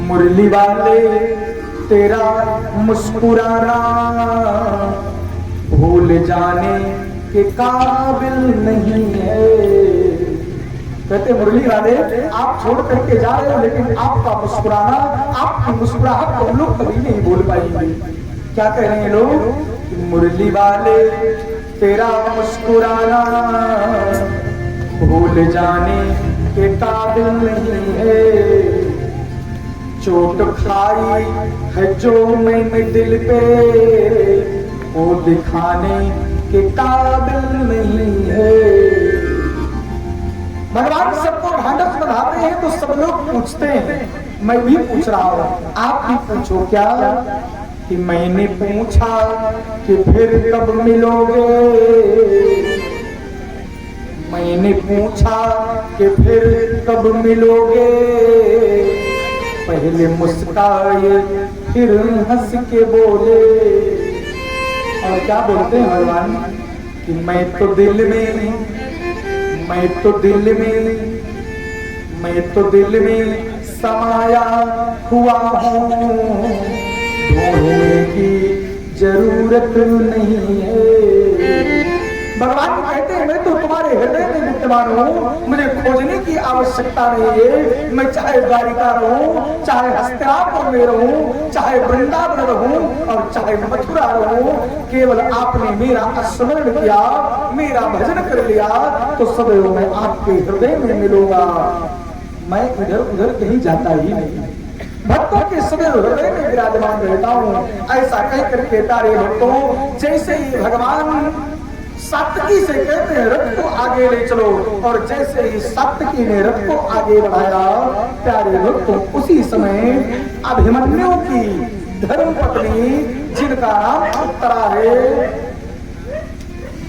मुरली वाले तेरा मुस्कुराना भूल जाने के काबिल नहीं है। कहते मुरली वाले आप छोड़ करके जा रहे हो लेकिन आपका मुस्कुराना, आपकी मुस्कुराहट तो हम लोग कभी नहीं भूल पाएंगे। क्या कह रहे हैं लोग? मुरली वाले तेरा मुस्कुराना भूल जाने के काबिल नहीं है। चोट खाई है जो मैंने दिल पे वो दिखाने के काबिल नहीं है। भगवान सबको ढांढस बंधाते हैं तो सब लोग पूछते हैं, मैं भी पूछ रहा हूँ, आप भी पूछो क्या? कि मैंने पूछा कि फिर कब मिलोगे, मैंने पूछा कि फिर कब मिलोगे। पहले मुस्काए फिर हंस के बोले। और क्या बोलते हैं भगवान? कि मैं तो दिल में समाया हुआ हूँ, ढूंढने की जरूरत नहीं है। भगवान कहते हैं मैं तो तुम्हारे हृदय में विद्यमान हूँ, मुझे खोजने की आवश्यकता नहीं है। मैं चाहे द्वारिका रहूं, चाहे हस्तिनापुर में रहूं, चाहे वृंदावन रहूं और चाहे मथुरा रहूं, केवल आपने मेरा स्मरण किया, मेरा भजन कर लिया तो सदैव मैं आपके हृदय में मिलूंगा। मैं इधर उधर कहीं जाता ही नहीं, भक्तों के सदैव हृदय में विराजमान रहता हूँ। ऐसा कह करके प्यारे भक्तों, जैसे ही भगवान सात्विकी से कहते हैं रथ को आगे ले चलो, और जैसे ही सात्विकी ने रथ को आगे बढ़ाया प्यारे भक्तों, उसी समय अभिमन्यु की धर्म पत्नी जिनका नाम उत्तरा है,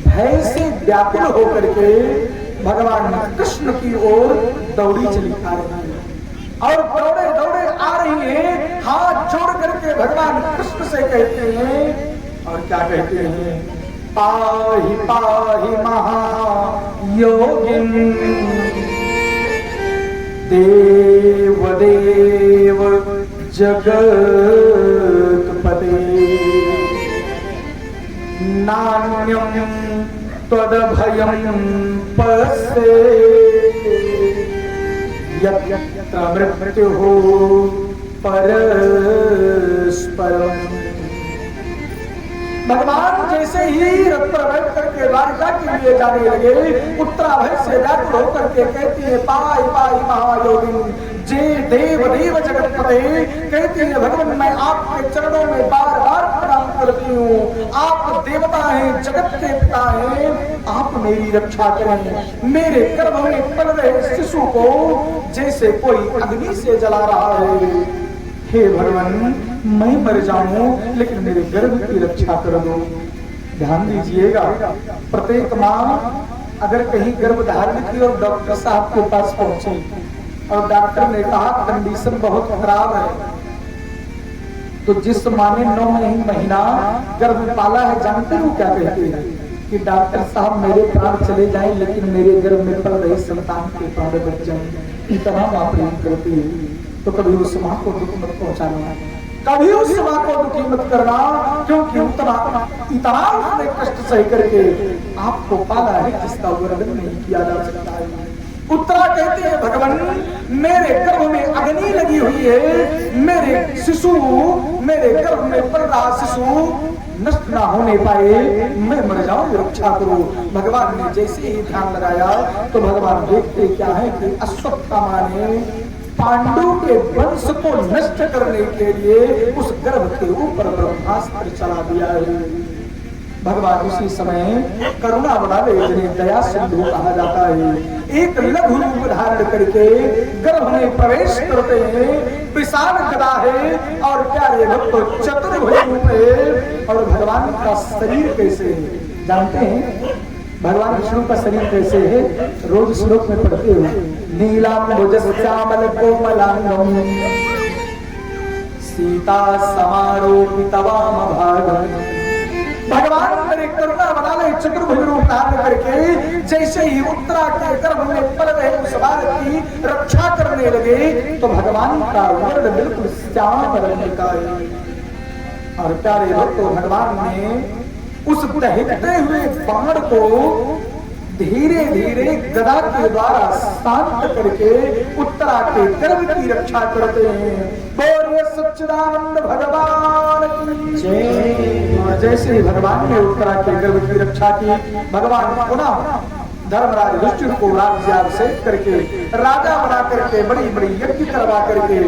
भय से व्याकुल होकर के भगवान कृष्ण की ओर दौड़ी चली आ रही है और दौड़े दौड़े आ रही है, हाथ जोड़ करके भगवान कृष्ण से कहते हैं। और क्या कहते हैं? पाहि पाहि महायोगिन देव देव जगत्पते नान्यं त्वदभयं पश्ये यत्र मृत्युः परस्परम्। भगवान जैसे ही रथ पर बैठ करके द्वारिका के लिए जाने लगे, उत्तरा भय से व्याकुल होकर के कहती है पाई पाई महायोगिन जे देव देव जगतपते। कहती है भगवान मैं आपके चरणों में बार बार प्रणाम करती हूँ, आप देवता हैं, जगत के पिता हैं, आप मेरी रक्षा करें। मेरे गर्भ में पल रहे शिशु को जैसे कोई अग्नि से जला रहा है, हे भगवान मैं मर जाऊं लेकिन मेरे गर्भ की रक्षा कर दो। ध्यान दीजिएगा, प्रत्येक माँ अगर कहीं गर्भ धारण की और डॉक्टर साहब के पास पहुंची और डॉक्टर ने कहा कंडीशन बहुत खराब है, तो जिस माँ ने 9 महीना गर्भ पाला है जानते हो क्या कहती है? कि डॉक्टर साहब मेरे प्राण चले जाएं लेकिन मेरे गर्भ में पल रहे संतान के प्राण बच जाएंगे। इतना माँ प्रेम करती है, तो कभी उस माँ को दुख मत पहुंचाना, कभी उस माँ को दुखी मत करना, क्योंकि इतना उसने कष्ट सह करके आपको पाला है जिसका वर्णन नहीं किया जा सकता है। उत्तरा कहती है भगवान मेरे गर्भ में अग्नि लगी हुई है, मेरे शिशु, मेरे गर्भ में पल रहा शिशु नष्ट ना होने पाए, मैं मर जाऊं, रक्षा करो। भगवान ने जैसे ही ध्यान लगाया तो भगवान देखते क्या है कि अश्वत्थामा ने पांडु के वंश को नष्ट करने के लिए उस गर्भ के ऊपर ब्रह्मास्त्र चला दिया है। भगवान उसी समय करुणा वाले जिन्हें दया सिंधु कहा जाता है, एक लघु रूप धारण करके गर्भ में प्रवेश करते हैं। विशाल गदा है और प्यारे भक्तों चतुर्भुज रूप है। और भगवान का शरीर कैसे है जानते हैं? भगवान विष्णु का शरीर कैसे है? रोज श्लोक में पढ़ते हो, नीलाम्बुजश्यामल कोमलांगम सीता समारोपितवाम भागम। भगवान मेरे करुणा बना ले चतुर्भुज रूप धारण करके जैसे ही उत्तरा के गर्भ में पल रहे उस बालक की रक्षा करने लगे तो भगवान का वर्ण बिल्कुल श्याम रंग का है। और प्यारे भक्तों भगवान ने उस दहकते हुए बाण को धीरे धीरे गदा के द्वारा शांत करके उत्तरा के गर्भ की रक्षा करते हैं। बोलिए सच्चिदानंद भगवान की जय। और जैसे ही भगवान ने उत्तरा के गर्भ की रक्षा की, भगवान पुनः धर्मराज युधिष्ठिर को राज्याभिषेक करके राजा बना करके बड़ी बड़ी यज्ञ करवा करके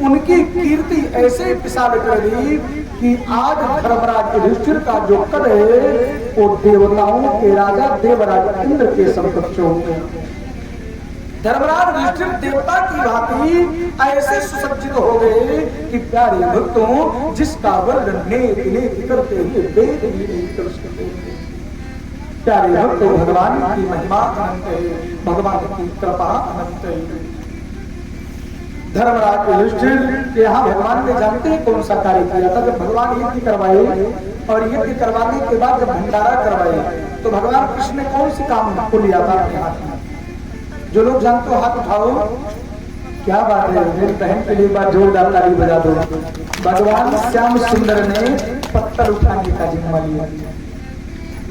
उनकी कीर्ति ऐसे विशाल कर दी कि आज धर्मराज युधिष्ठिर का जो कद है वो देवताओं के राजा देवराज इंद्र के समकक्ष हो गए। धर्मराज युधिष्ठिर देवता की भांति ऐसे सुसज्जित हो गए कि प्यारे भक्तों जिसका वर्णन नेत नेत करते हुए वेद भी नहीं कर सकते। प्यारे भक्तों भगवान की महिमा अनंत है, भगवान की कृपा अनंत है। धर्मराज युधिष्ठिर के यहाँ भगवान ने जानते हैं कौन सा कार्य किया था? जब भगवान यज्ञ करवाए और यज्ञ करवाने के बाद जब भंडारा करवाए तो भगवान कृष्ण ने कौन सी काम को लिया था अपने हाथ में? जो लोग जानते हो हाथ उठाओ। क्या बात है, मेरी बहन के लिए बात जोरदार ताली बजा दो। भगवान श्याम सुंदर ने पत्थर उठाने का जिम्मा लिया।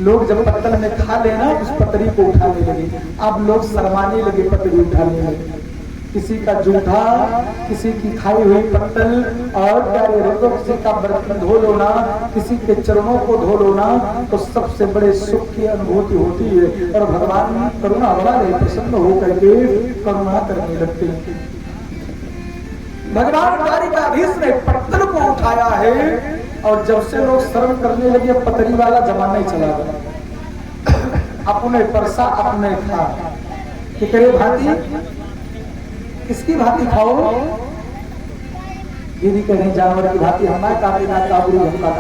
लोग जब पत्थर में खा लेना उस पतरी को उठाने लगे, अब लोग शर्माने लगे पतरी उठाने लगे। किसी का जूठा, किसी की खाई हुई पत्तल और प्यारे भक्तों किसी का बर्तन धो लो ना, किसी के चरणों को धो लो ना, तो सबसे बड़े सुख की अनुभूति होती है। और भगवान करुणा वाले प्रसन्न होकर के करुणा करने लगते हैं। भगवान द्वारिकाधीश ने पत्तल को उठाया है और जब से लोग शर्म करने लगे पतरी वाला जमाना ही चला गया। अपने परसा अपने खा कि करे भांति किसकी भांति खाओ? यदि कहीं जानवर की भांति हमारे काटे ना काबू हमका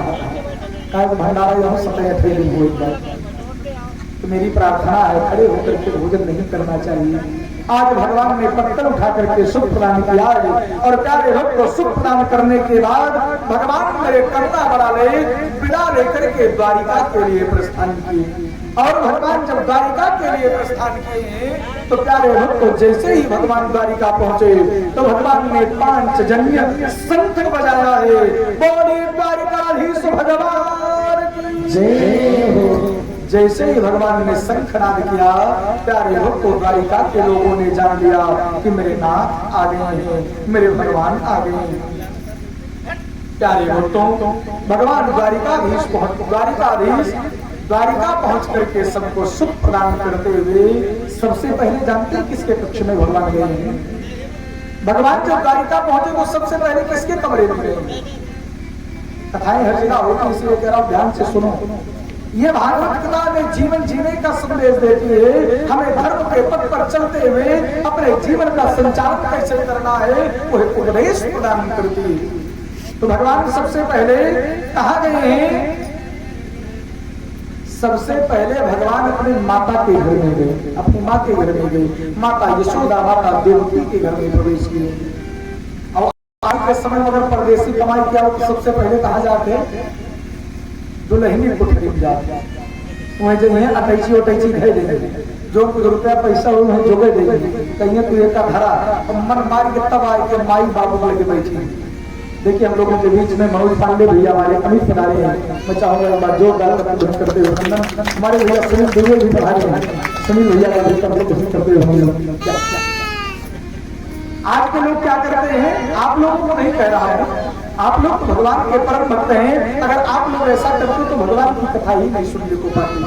कहा भंडारा यहाँ समय ट्रेनिंग हो। तो मेरी प्रार्थना है खड़े होकर के भोजन नहीं करना चाहिए। आज भगवान ने पत्थर उठा करके सुख प्रदान किया है और प्यारे भक्त को सुख प्रदान करने के बाद भगवान मेरे करुणा बड़ा ले विदा लेकर के द्वारिका के लिए प्रस्थान किए। और भगवान जब द्वारिका के लिए प्रस्थान किए तो प्यारे भक्त को जैसे ही भगवान द्वारिका पहुंचे तो भगवान ने पांचजन्य शंख बजाया है। बोले द्वारिकाधीश भगवान की जय हो। जैसे ही भगवान ने शंखनाद किया प्यारे भक्त को द्वारिका के लोगों ने जान लिया कि मेरे नाथ आ गए हैं, मेरे भगवान आ गए हैं। प्यारे भक्तों भगवान द्वारिकाधीश द्वारिका पहुंच करके सबको सुख प्रदान करते हुए सबसे पहले जानते हैं किसके पक्ष में भगवान गए हैं? भगवान जब द्वारिका पहुंचे तो सबसे पहले किसके कमरे में गए? कथाएं हर जगह होती, इसलिए कह रहा हूं ध्यान से सुनो। ये भागवत कथा में जीवन जीने का संदेश देती है। हमें धर्म के पथ पर चलते हुए अपने जीवन का संचालन कैसे करना है वह उपदेश प्रदान करती है। तो भगवान सबसे पहले कहाँ गए हैं? सबसे पहले भगवान अपनी माता के घर में गए, अपनी माँ के घर में गए। माता यशोदा माता देवकी के घर में प्रवेश किए। और आज के समय में अगर परदेसी कमाई किया हो तो सबसे पहले कहाँ जाते? दुल्हनी को खरीद जाते, वहीं जो है अटैची उटैची धे देंगे, जो कुछ रुपया पैसा हो वहीं जोगे देंगे। कहीं तू एक धरा और मन मार के तब आए के माई बाबू लेके बैठी। देखिए हम लोगों के बीच में मनोज पांडे भैया हमारे अमित पधारे हैं। मैं चाहूंगा एक बार जोरदार करते हुए हमारे भैया सुनील दुबे भी पधारे हैं। सुनील भैया का करते हुए आज के लोग क्या करते हैं, आप लोगों को नहीं कह रहा हूं, आप लोग तो भगवान के परम भक्त हैं, अगर आप लोग ऐसा करते तो भगवान की कथा ही नहीं सुनने को पाती।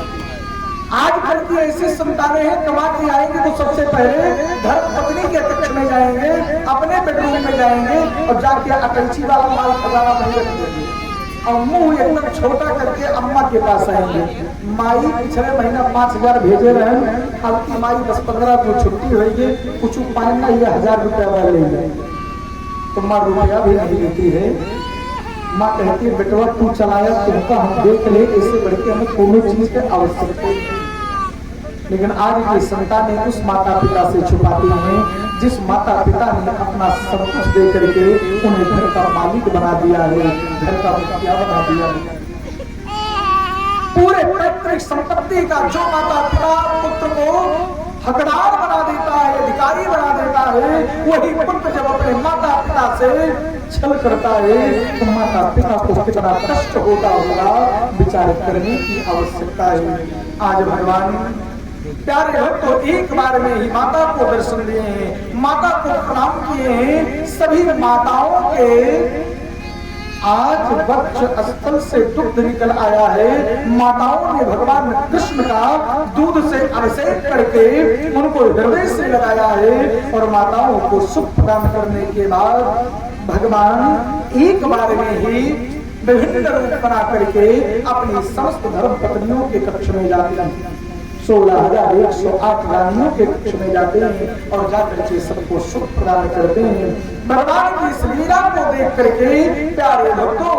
आजकल की ऐसी संतानें हैं, कमा के आएंगे तो सबसे पहले धर्म पत्नी के कक्ष में जाएंगे, अपने बेडरूम में जाएंगे और जाके अटैची वाला माल खजाना नहीं रख देंगे और मुंह एकदम छोटा करके अम्मा के पास आएंगे। माई पिछले महीना 5,000 भेजे रहे, अब की माई 10-15 को छुट्टी होगी, कुछ पाएंगा ये 1,000 रुपया वाले लेंगे, तो माँ रुपया भी नहीं देती है। माँ कहती है बेटवा तू चलाया तुमका हम देख ले, ऐसे बढ़ के हमें कोई चीज की आवश्यकता है। लेकिन आज की संतानें उस माता पिता से छुपाती हैं जिस माता पिता ने अपना सब कुछ दे करके उन्हें घर का मालिक बना दिया है, घर का मुखिया बना दिया है। पूरे पैतृक संपत्ति का जो माता पिता पुत्र को हकदार बना देता है, अधिकारी बना देता है, वही पुत्र जब अपने माता पिता से छल करता है तो माता पिता को कितना कष्ट होता होगा, विचार करने की आवश्यकता है। आज भगवान प्यारे भक्तों एक बार में ही माता को दर्शन दिए हैं, माता को प्रणाम किए हैं। सभी माताओं के आज वक्ष स्थल से दुग्ध निकल आया है। माताओं ने भगवान कृष्ण का दूध से अभिषेक करके उनको हृदय से लगाया है और माताओं को सुख प्रदान करने के बाद भगवान एक बार में ही विभिन्न रूप बना करके अपनी समस्त धर्म पत्नियों के कक्ष में जाते हैं। 16,108 रानियों के कक्ष में जाते हैं और जाकर के सबको सुख प्रदान करते हैं। भगवान की इस लीला को देख करके प्यारे भक्तों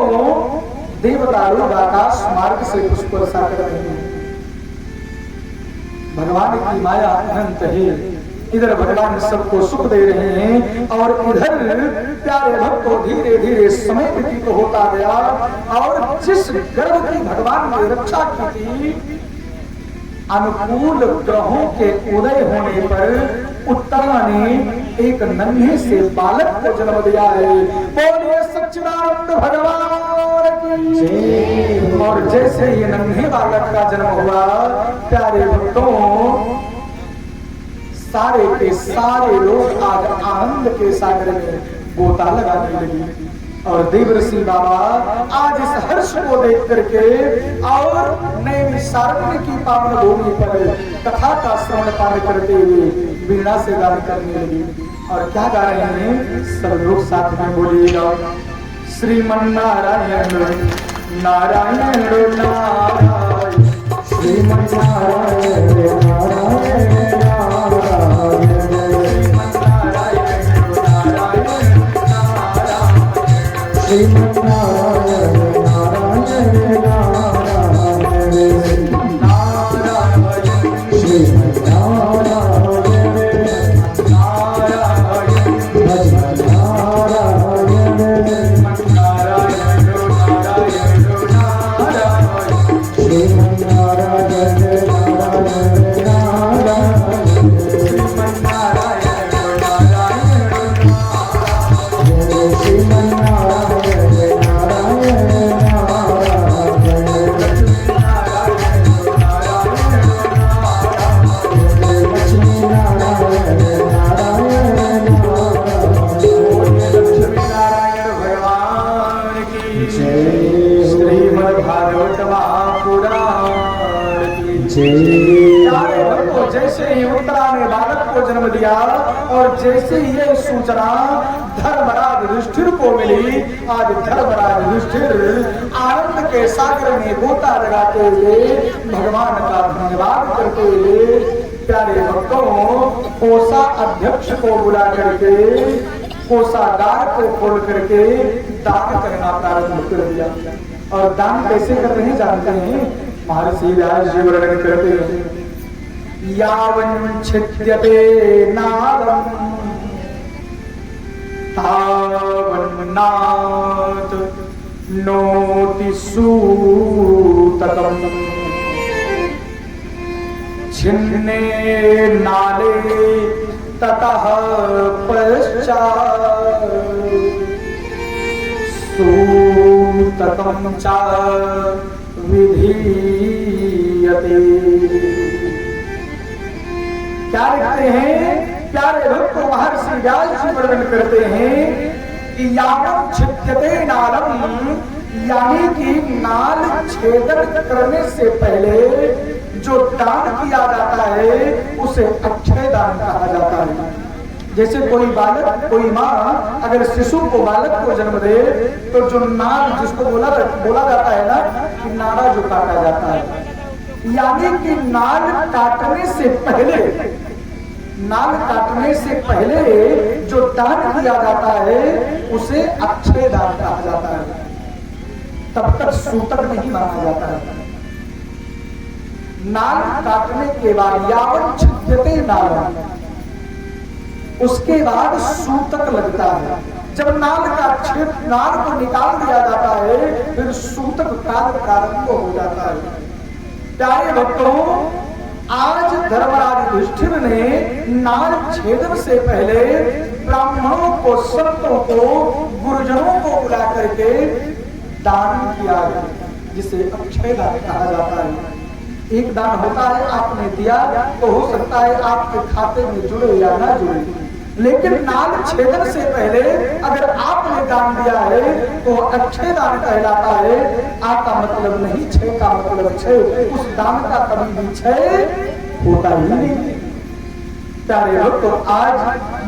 देवता लोग आकाश मार्ग से पुष्प वर्षा कर रहे हैं। भगवान की माया अनंत है, इधर भगवान सबको सुख दे रहे हैं और इधर प्यारे भक्तों धीरे धीरे समय व्यतीत होता गया और जिस गर्भ की भगवान ने रक्षा की थी, अनुकूल ग्रहों के उदय होने पर उत्तरा ने एक नन्हे से बालक को जन्म दिया है। बोलिए सच्चिदानंद भगवान की। और जैसे ये नन्हे बालक का जन्म हुआ प्यारे भक्तों सारे के सारे लोग आज आनंद के सागर में गोता लगाने लगे और देवर्षि बाबा आज इस हर्ष को देख करके और नैमिषारण्य की पावन भूमि पर कथा का श्रवण पान करते हुए वीणा से गान करने लगे। और क्या गा रहे हैं सब लोग साथ में बोलिएगा, श्रीमन नारायण नारायण नारायण, श्रीमन नारायण नारायण श्रीमन नारायण नारायण नारायण नारायण श्रीमन नारायण नारायण भजन नारायण नारायण नारायण नारायण श्रीमन नारायण नारायण नारायण श्रीमन नारायण नारायण श्रीमन जैसे ही उत्तरा ने बालक को जन्म दिया और जैसे ही ये सूचना धर्मराज युधिष्ठिर को मिली, आज धर्मराज युधिष्ठिर आनंद के सागर में गोता लगाते हुए भगवान का धन्यवाद करते हुए प्यारे भक्तों कोषा अध्यक्ष को बुला करके कोषागार को खोल करके दान करना प्रारंभ कर दिया। और दान कैसे कर रहे हैं जानते हैं, महर्षि व्यास जी वर्णन करते हैं, यावन् छिद्यते नादं तावन् नाथ नोति सूतकम् छिन्ने नाले ततः पश्चात् सूतकं च विधीयते। क्या लिखते हैं प्यारे भक्त महर्षि व्यास जी वर्णन करते हैं कि यावत् छिद्यते नालम, यानी कि नाल छेदन करने से पहले जो दान किया जाता है उसे अक्षय दान कहा जाता है। जैसे कोई बालक, कोई माँ अगर शिशु को, बालक को जन्म दे तो जो नाल, जिसको बोला जाता है ना कि नाड़ा जो काटा जाता है, यानी कि नाल काटने से पहले जो दान किया जाता है उसे अक्षय दान कहा जाता है। तब तक सूतक नहीं माना जाता है। नाल काटने के बाद यावत् छिद्यते नाल, उसके बाद सूतक लगता है। जब नाल को निकाल दिया जाता है फिर सूतक काल प्रारंभ हो जाता है। प्यारे भक्तों, आज धर्मराज युधिष्ठिर ने नाल छेदन से पहले ब्राह्मणों को, संतों को, गुरुजनों को बुला करके दान किया है, जिसे अक्षय दान कहा जाता है। एक दान होता है आपने दिया तो हो सकता है आपके खाते में जुड़े या ना जुड़े, लेकिन नाल छेदन से पहले अगर आपने दान दिया है तो अक्षय दान कहलाता है। आ का मतलब नहीं, छह का मतलब छह, उस दान का कभी भी छह होता ही नहीं। प्यारे लोग, तो आज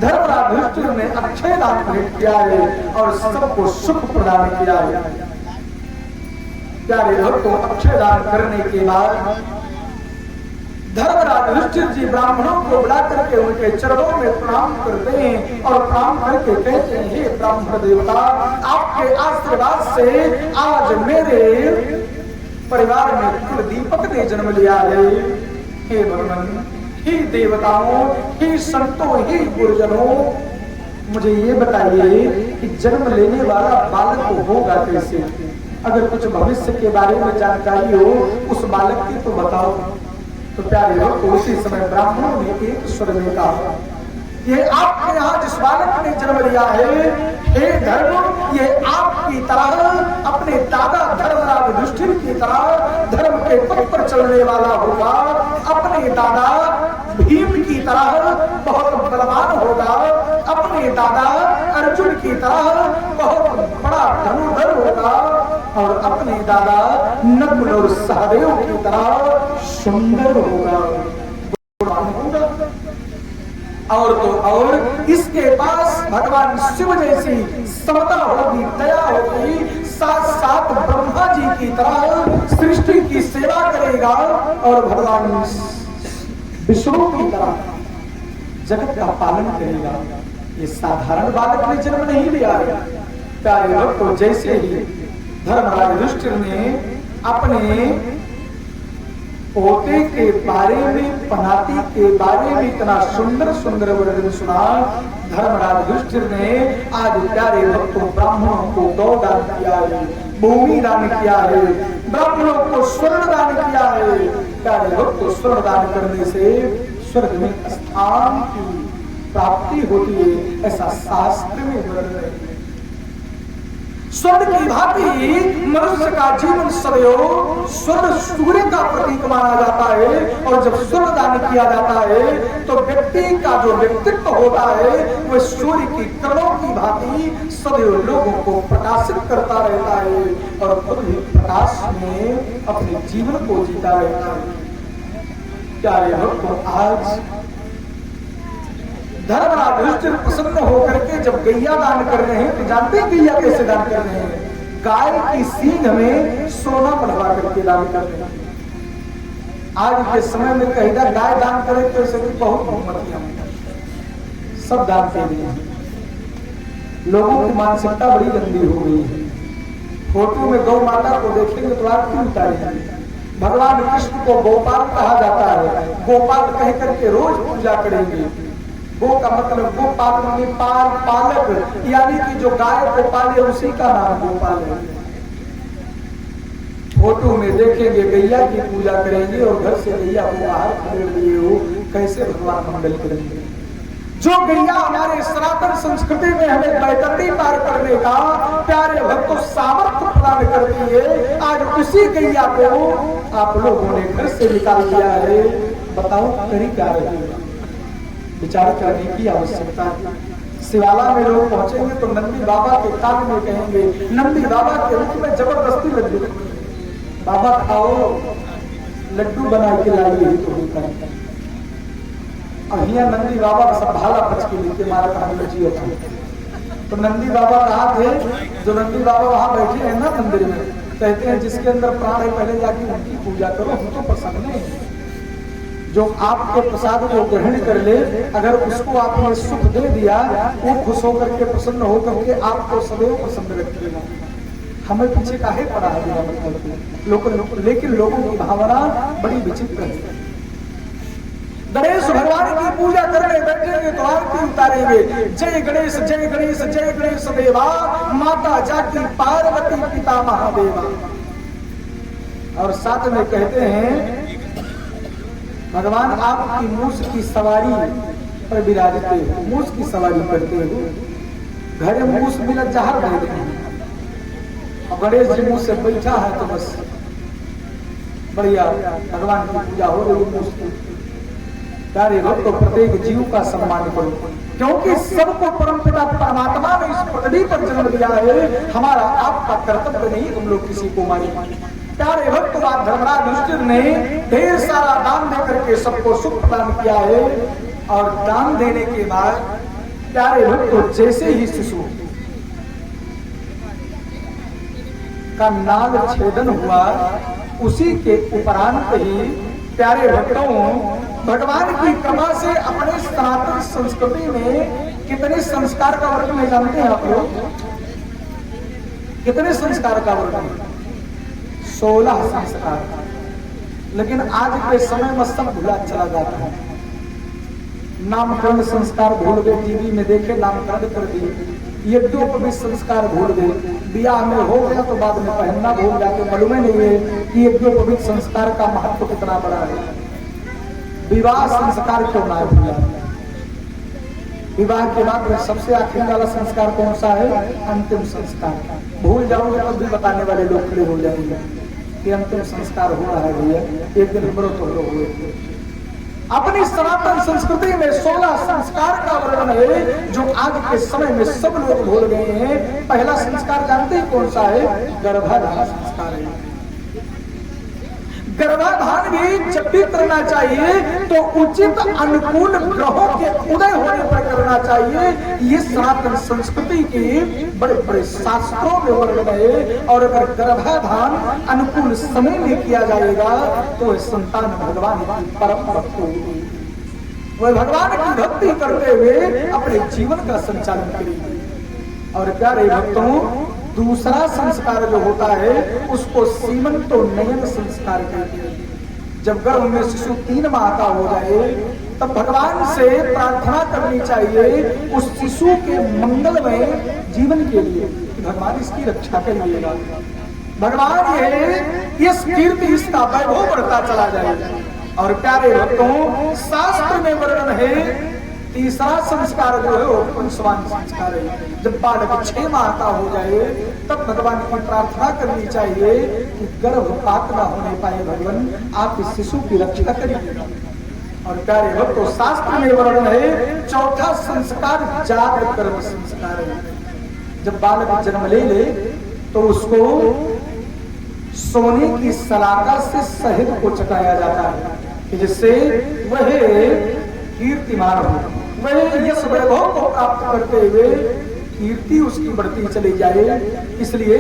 धर्मराज युधिष्ठिर ने अक्षय दान भेंट किया है और सबको सुख प्रदान किया है। प्यारे लोग, तो अक्षय दान करने के बाद धर्मराज युधिष्ठिर जी ब्राह्मणों को बुला करके उनके चरणों में प्रणाम करते हैं और प्रणाम करके कहते हैं, हे ब्राह्मण देवता, आपके आशीर्वाद से आज मेरे परिवार में कुल दीपक ने जन्म लिया है। हे भगवान, हे देवताओं, हे संतों, हे गुरुजनों, मुझे ये बताइए कि जन्म लेने वाला बालक होगा कैसे? अगर कुछ भविष्य के बारे में जानकारी हो उस बालक की तो बताओ। तो प्यारे लोग, तो उसी समय ब्राह्मणों ने एक स्वर में कहा, ये आपके यहाँ जिस बालक ने जन्म लिया है, हे धर्म, ये आपकी तरह, अपने दादा धर्मराज युधिष्ठिर की तरह धर्म के पथ पर चलने वाला होगा। अपने दादा भीम की तरह बहुत बलवान होगा। अपने दादा अर्जुन की तरह बहुत बड़ा धनुर्धर होगा और अपने दादा नकुल और सहदेव की तरह सुंदर होगा। और तो और इसके पास भगवान शिव जैसी समता होगी, दया होगी, साथ साथ ब्रह्मा जी की तरह सृष्टि की सेवा करेगा और भगवान विष्णु की तरह जगत का पालन करेगा। ये साधारण बालक ने जन्म नहीं लिया है। प्यारे लोग, तो जैसे ही धर्मराज युधिष्ठिर ने अपने पोते के बारे में, पनाती के बारे में इतना सुंदर सुंदर वर्णन सुना, धर्मराज युधिष्ठिर ने आज प्यारे भक्तों ब्राह्मणों को गौ दान किया है, भूमि दान किया है, ब्राह्मणों को स्वर्ण दान किया है। प्यारे भक्तों, स्वर्ण दान करने से स्वर्ग में स्थान की प्राप्ति होती है, ऐसा शास्त्र में वर्णन है। स्वर्ण की भांति मनुष्य का जीवन सदैव स्वर्ण सूर्य का प्रतीक माना जाता है और जब स्वर्ण दान किया जाता है तो व्यक्ति का जो व्यक्तित्व होता है वह सूर्य की किरणों की भांति सदैव लोगों को प्रकाशित करता रहता है और खुद ही प्रकाश में अपने जीवन को जीता रहता है। प्यारे भक्तों, आज धर्मराज युधिष्ठिर प्रसन्न होकर के जब गैया दान कर रहे हैं तो जानते हैं गैया कैसे दान कर रहे हैं? गाय की सींग में सोना बढ़वा करके दान कर रहे हैं। आज के समय में कहीं गाय दान करे तो ऐसे बहुत बहुमतियां सब दान के लिए। लोगों की मानसिकता बड़ी गंदी हो गई है। फोटो में गौ माता को देखेंगे तो आप क्यों उतारेंगे? भगवान कृष्ण को गोपाल कहा जाता है। गोपाल कह करके रोज पूजा करेंगे। गो का मतलब गोपाल माने पाल, पालक, यानी कि जो गाय को पाले उसी का नाम गोपाल है। फोटो में देखेंगे गैया की पूजा करेंगे और घर से गैया को बाहर खड़े लिए हो, कैसे भगवान मंगल करेंगे? जो गैया हमारे सनातन संस्कृति में हमें बैतरणी पार करने का प्यारे भक्तों सामर्थ्य प्रदान करती है, आज उसी गैया को आप लोगों ने घर से निकाल दिया है। बताओ करी क्या रहेगा? विचार करने की आवश्यकता है। शिवाला में लोग पहुंचेंगे तो नंदी बाबा के कान में कहेंगे, नंदी बाबा के रूप में जबरदस्ती लड्डू, बाबा खाओ, लड्डू बना के लाइए तो होता है। अब नंदी बाबा का सब भाला बच के लेके मारा कहा जी होता। तो नंदी बाबा कहाँ थे? जो नंदी बाबा वहां बैठे हैं ना मंदिर में, कहते हैं जिसके अंदर प्राण है पहले जाके उनकी पूजा करो, हम तो प्रसन्न नहीं। जो आपके प्रसाद को ग्रहण कर ले, अगर उसको आपने सुख दे दिया, वो खुश होकर के प्रसन्न होकर के आपको सदैव प्रसन्न रखेगा। हमें पीछे काहे पड़ा है बिना मतलब के। लेकिन लोगों की भावना बड़ी विचित्र है। गणेश भगवान की पूजा करने बैठेंगे तो आरती उतारेंगे, जय गणेश जय गणेश जय गणेश देवा, माता जाकी पार्वती पिता महादेवा। और साथ में कहते हैं भगवान आपकी मूस की सवारी पर विराजते हो, मूस की सवारी करते हो। घर में मूस मिला जहर देते हैं, और गणेश जी मूस से बैठा है तो बस बढ़िया भगवान की पूजा हो रही है मूस की। प्यारे भक्त, तो प्रत्येक जीव का सम्मान करो, क्योंकि सबको परमपिता परमात्मा ने इस पृथ्वी पर जन्म दिया है। हमारा आपका कर्तव्य नहीं तुम लोग किसी को मारे। प्यारे भक्त, धर्मराज युधिष्ठिर ने ढेर सारा दान देकर के सबको सुख प्रदान किया है। और दान देने के बाद प्यारे भक्त, जैसे ही शिशु का नाग छेदन हुआ, उसी के उपरांत ही प्यारे भक्तों, भगवान की कृपा से अपने सनातन संस्कृति में कितने संस्कार का वर्णन है जानते हैं आप लोग? कितने संस्कार का वर्णन? 16 संस्कार। लेकिन आज के समय में सब भूला चला जाता है। नामकरण संस्कार भूल गए, टीवी में देखे नामकरण कर दिए। यज्ञोपवीत संस्कार भूल गए, ब्याह में हो गया तो बाद में पहनना भूल जाते, मालूम नहीं है कि यज्ञोपवीत संस्कार का महत्व कितना बड़ा है। विवाह संस्कार क्यों ना भूला? विवाह के बाद सबसे आखिरी वाला संस्कार कौन सा है? अंतिम संस्कार। भूल जाओगे तब भी बताने वाले लोग खड़े हो जाएंगे कि अंतिम संस्कार हो रहा है भैया, एक दिन मरो तो हुए। अपनी सनातन संस्कृति में 16 संस्कार का वर्णन है, जो आज के समय में सब लोग भूल गए हैं। पहला संस्कार जानते हैं कौन सा है? गर्भाधान संस्कार है। गर्भाधान भी जब भी करना चाहिए तो उचित अनुकूल ग्रहों के उदय होने पर करना चाहिए। ये सनातन संस्कृति के बड़े बड़े शास्त्रों में वर्णन है। और अगर गर्भाधान अनुकूल समय में किया जाएगा तो संतान भगवान की परम भक्त होगी, वह भगवान की भक्ति करते हुए अपने जीवन का संचालन करेंगे। और प्यारे भक्तों, दूसरा संस्कार जो होता है उसको सीमंतो नयन संस्कार कहते हैं। जब गर्भ में शिशु 3 माह का हो जाए तब भगवान से प्रार्थना करनी चाहिए उस शिशु के मंगलमय जीवन के लिए, भगवान इसकी रक्षा करिएगा, भगवान ये कीर्ति इसका वैभव बढ़ता चला जाएगा। और प्यारे भक्तों, शास्त्र में वर्णन है तीसरा संस्कार जो है वो पुंसवान संस्कार है। जब बालक 6 माह का हो जाए तब भगवान की प्रार्थना करनी चाहिए कि गर्भपात न होने पाए, भगवान आप इस शिशु की रक्षा करिएगा। और प्यारे भक्तों, शास्त्र में वर्णन है चौथा संस्कार जात कर्म संस्कार है। जब बालक जन्म ले तो उसको सोने की सलाका से शहद को चटाया जाता है, जिससे वह कीर्तिमान हो, वह यश वैभव को प्राप्त करते हुए कीर्ति उसकी बढ़ती चली जाए। इसलिए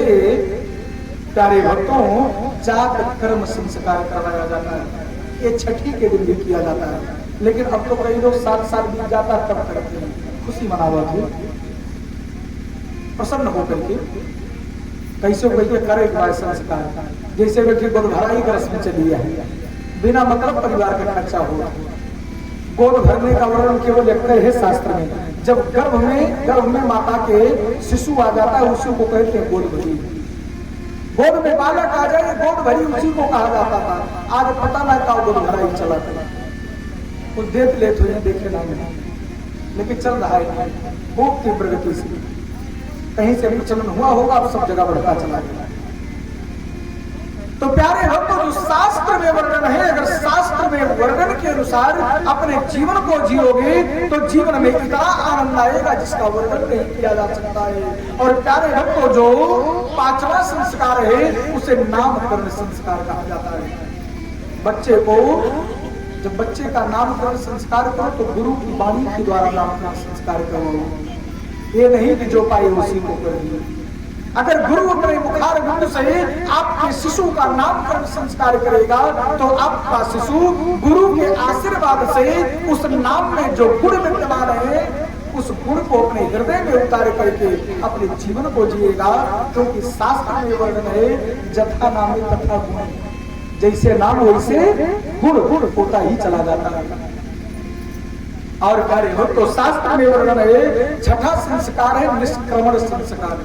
प्यारे भक्तों, जात कर्म संस्कार करवाया जाता है। ये छठी के दिन भी किया जाता है, लेकिन अब तो कई लोग 7 साल बीत जाता है तब करते हैं, खुशी मनावा थे प्रसन्न होकर के। कैसे कैसे करे संस्कार, जैसे बेटी गोदभराई का रस्म चली है, बिना मतलब परिवार का खर्चा हुआ। गोद भरने का वर्णन केवल लिखते है शास्त्र में। जब गर्भ में माता के शिशु आ जाता है उसी को कहते हैं गोद भरी। गोद में बालक आ जाए गोद भरी उसी को कहा जाता था। आज पता ना का गोद भरा ही चला था, कुछ देख ले तो देखे ना मिला, लेकिन चल रहा है खूब तीव्र गति से। कहीं से प्रचलन हुआ होगा, अब सब जगह बढ़ता चला गया। तो प्यारे भक्तों, जो शास्त्र में वर्णन है, अगर शास्त्र में वर्णन के अनुसार अपने जीवन को जियोगे तो जीवन में इतना आनंद आएगा जिसका वर्णन नहीं किया जा सकता है। और प्यारे भक्तों, जो पांचवा संस्कार है उसे नामकरण संस्कार कहा जाता है। बच्चे को जब बच्चे का नामकरण संस्कार करो तो गुरु की वाणी के द्वारा नामकरण संस्कार करो। ये नहीं कि जो पाए उसी को कर दिए। अगर गुरु अपने मुखार बिंदु से आपके शिशु का नामकरण संस्कार करेगा तो आपका शिशु गुरु के आशीर्वाद से उस नाम में जो गुण विद्यमान है उस गुण को अपने हृदय में उतार करके अपने जीवन को जिएगा। क्योंकि शास्त्र में वर्णन है, जथा नामे तथा गुण, जैसे नाम वैसे गुण होता ही चला जाता है। और कार्य हो तो शास्त्र में वर्णन है, छठा संस्कार है निष्क्रमण संस्कार।